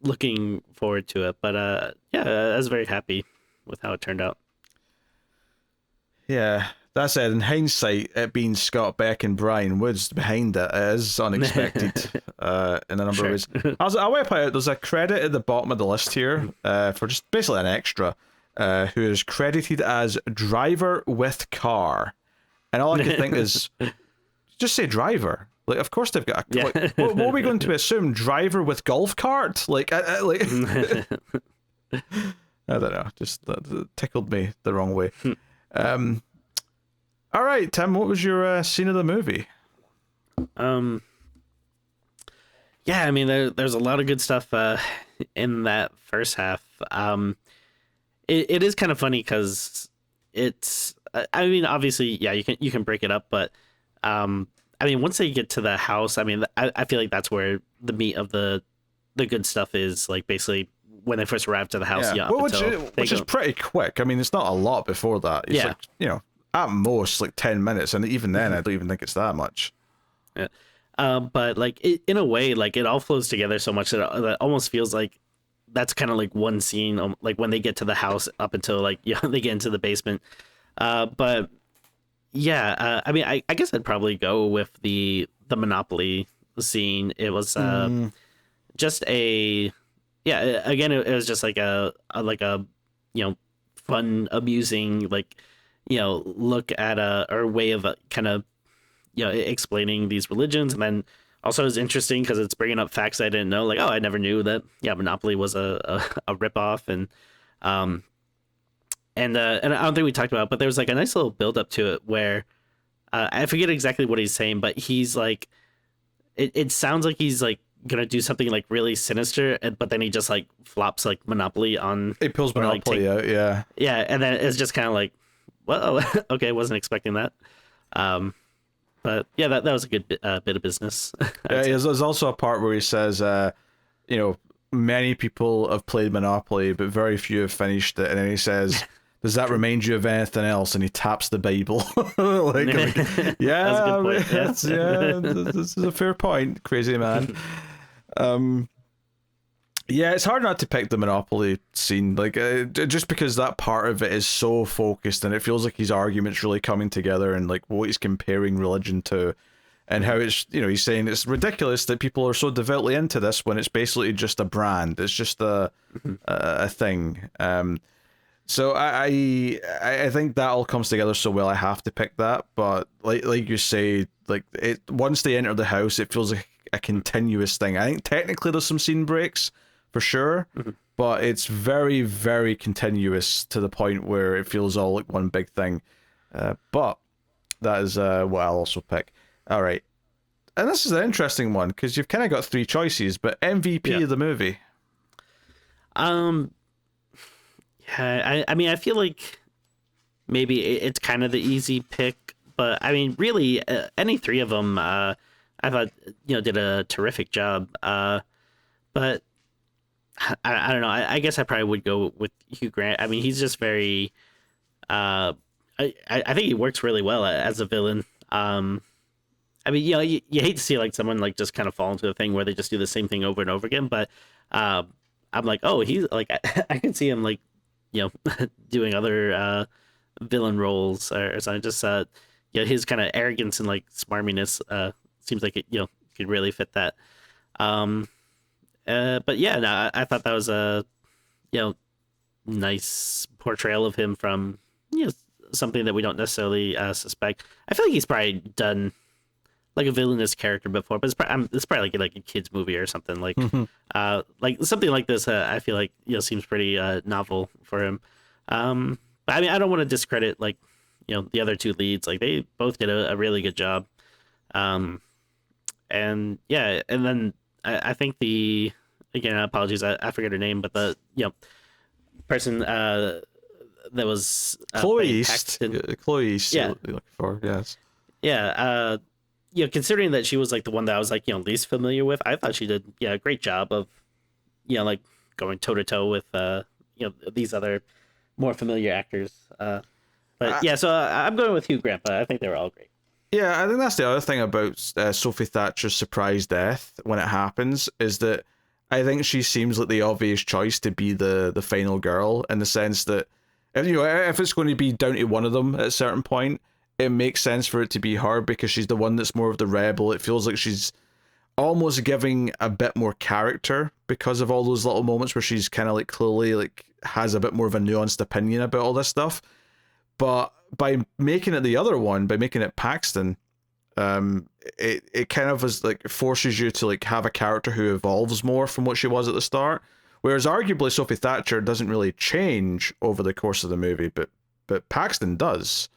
looking forward to it, but I was very happy with how it turned out. Yeah, that said, in hindsight, it being Scott, Beck, and Bryan Woods behind it is unexpected in a number of ways. I want to point out there's a credit at the bottom of the list here for just basically an extra who is credited as driver with car, and all I can think is just say driver. Like, of course they've got a, like, what are we going to assume? Driver with golf cart? Like, I don't know. Just that tickled me the wrong way. All right, Tim, what was your scene of the movie? Yeah, I mean, there's a lot of good stuff in that first half. It is kind of funny because it's, I mean, obviously, yeah, you can break it up, but I mean, once they get to the house, I mean, I feel like that's where the meat of the good stuff is. Like, basically, when they first arrive to the house, which is pretty quick. I mean, it's not a lot before that. It's like, at most like 10 minutes, and even then I don't even think it's that much. Yeah. But like in a way, like it all flows together so much that it almost feels like that's kind of like one scene, like when they get to the house up until like they get into the basement. But yeah, I mean, I guess I'd probably go with the Monopoly scene. It was just a yeah. Again, it was just like a fun, amusing look at or way of kind of explaining these religions. And then also it's interesting because it's bringing up facts I didn't know, like, oh, I never knew that Monopoly was a ripoff. And I don't think we talked about it, but there was like a nice little build up to it where I forget exactly what he's saying, but he's like it sounds like he's like gonna do something like really sinister, but then he just like flops like Monopoly on, It pulls Monopoly out, yeah. Yeah, and then it's just kind of like, well, okay, wasn't expecting that. But yeah, that was a good bit of business. Yeah, there's also a part where he says, many people have played Monopoly, but very few have finished it. And then he says, does that remind you of anything else? And he taps the Bible. Yeah, that's a good point. This is a fair point, crazy man. Yeah, it's hard not to pick the Monopoly scene, like just because that part of it is so focused, and it feels like his argument's really coming together, and like what he's comparing religion to, and how it's he's saying it's ridiculous that people are so devoutly into this when it's basically just a brand, it's just a thing. So I think that all comes together so well. I have to pick that, but like you say, like it once they enter the house, it feels like a continuous thing. I think technically there's some scene breaks for sure, but it's very, very continuous to the point where it feels all like one big thing. But that is what I'll also pick. All right, and this is an interesting one because you've kind of got three choices, but MVP of the movie. Yeah, I mean, I feel like maybe it's kind of the easy pick, but I mean, really, any three of them, I thought did a terrific job. But I don't know. I guess I probably would go with Hugh Grant. I mean, he's just very. I think he works really well as a villain. I mean, you hate to see like someone like just kind of fall into a thing where they just do the same thing over and over again. But I'm like, oh, he's like, I can see him like, doing other villain roles or something. Just his kind of arrogance and like smarminess seems like it could really fit that. But yeah, no, I thought that was a nice portrayal of him from something that we don't necessarily suspect. I feel like he's probably done like a villainous character before, but it's probably like a kids movie or something like something like this. I feel like seems pretty novel for him. But I mean, I don't want to discredit like the other two leads. Like they both did a really good job. And yeah, and then I think again, apologies, I forget her name, but the person that was Chloe East. Chloe East. Yeah. Looking for, yes. Yeah. Considering that she was like the one that I was like least familiar with, I thought she did a great job of like going toe to toe with these other more familiar actors. But yeah, so I'm going with Hugh Grant, but I think they were all great. Yeah, I think that's the other thing about Sophie Thatcher's surprise death when it happens, is that I think she seems like the obvious choice to be the final girl, in the sense that if it's going to be down to one of them at a certain point, it makes sense for it to be her because she's the one that's more of the rebel. It feels like she's almost giving a bit more character because of all those little moments where she's kind of like clearly like has a bit more of a nuanced opinion about all this stuff. But by making it the other one, by making it Paxton, it kind of is like forces you to like have a character who evolves more from what she was at the start. Whereas arguably Sophie Thatcher doesn't really change over the course of the movie, but Paxton does.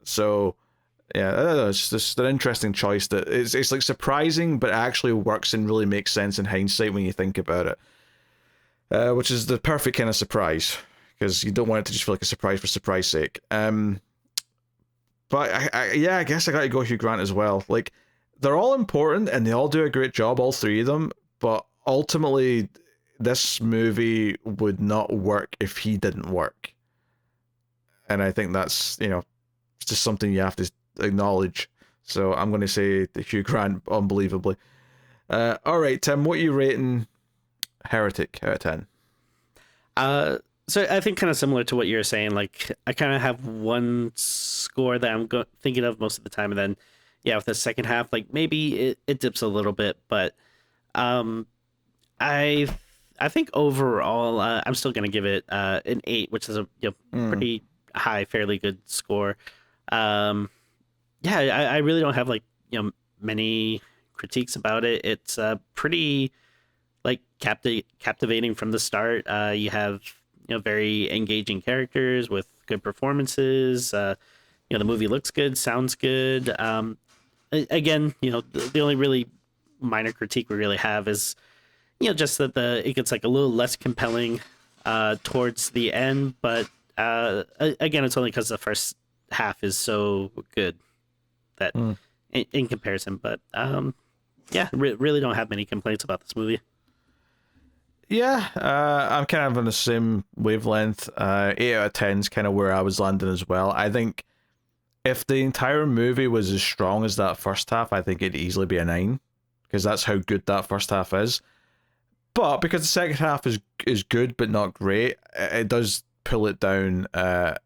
So yeah, I don't know, it's just an interesting choice that it's like surprising, but it actually works and really makes sense in hindsight when you think about it. Which is the perfect kind of surprise, because you don't want it to just feel like a surprise for surprise sake. But I guess I gotta go Hugh Grant as well. Like, they're all important and they all do a great job, all three of them, but ultimately this movie would not work if he didn't work. And I think that's, just something you have to acknowledge. So I'm going to say the Hugh Grant, unbelievably. All right, Tim, what are you rating Heretic out of 10? So I think kind of similar to what you're saying. Like, I kind of have one score that I'm thinking of most of the time, and then with the second half, like maybe it dips a little bit, but I think overall, I'm still gonna give it an 8, which is a pretty high, fairly good score. I really don't have like many critiques about it. It's pretty like captivating from the start. You have very engaging characters with good performances. The movie looks good, sounds good. Again, the only really minor critique we really have is just that it gets like a little less compelling towards the end, but again, it's only because the first half is so good that in comparison. But really don't have many complaints about this movie. Yeah, I'm kind of on the same wavelength. 8 out of 10 is kind of where I was landing as well. I think if the entire movie was as strong as that first half, I think it'd easily be a 9, because that's how good that first half is. But because the second half is good but not great, it does pull it down a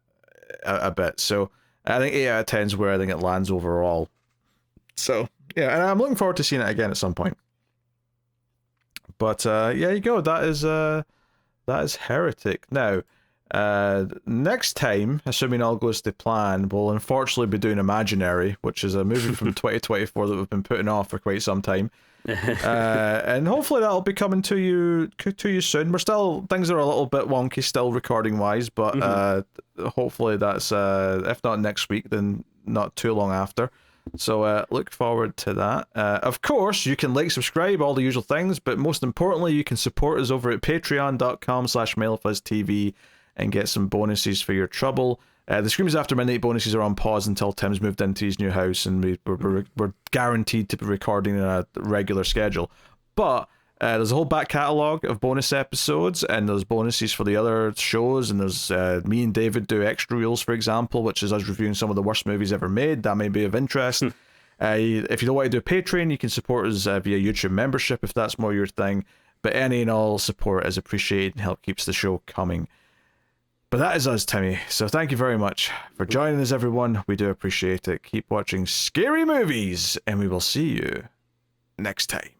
bit. So I think 8 out of 10 is where I think it lands overall. So yeah, and I'm looking forward to seeing it again at some point. But yeah, you go. That is Heretic. Now, next time, assuming all goes to plan, we'll unfortunately be doing Imaginary, which is a movie from 2024 that we've been putting off for quite some time. And hopefully that'll be coming to you soon. Things are a little bit wonky still recording wise, but hopefully that's if not next week, then not too long after. So look forward to that. Of course, you can subscribe, all the usual things, but most importantly, you can support us over at patreon.com/MailFuzzTV and get some bonuses for your trouble. The Screams After Midnight bonuses are on pause until Tim's moved into his new house and we're guaranteed to be recording in a regular schedule. But there's a whole back catalogue of bonus episodes, and there's bonuses for the other shows, and there's me and David do Extra Reels, for example, which is us reviewing some of the worst movies ever made. That may be of interest. If you don't want to do Patreon, you can support us via YouTube membership if that's more your thing. But any and all support is appreciated and help keeps the show coming. But that is us, Timmy. So thank you very much for joining us, everyone. We do appreciate it. Keep watching scary movies, and we will see you next time.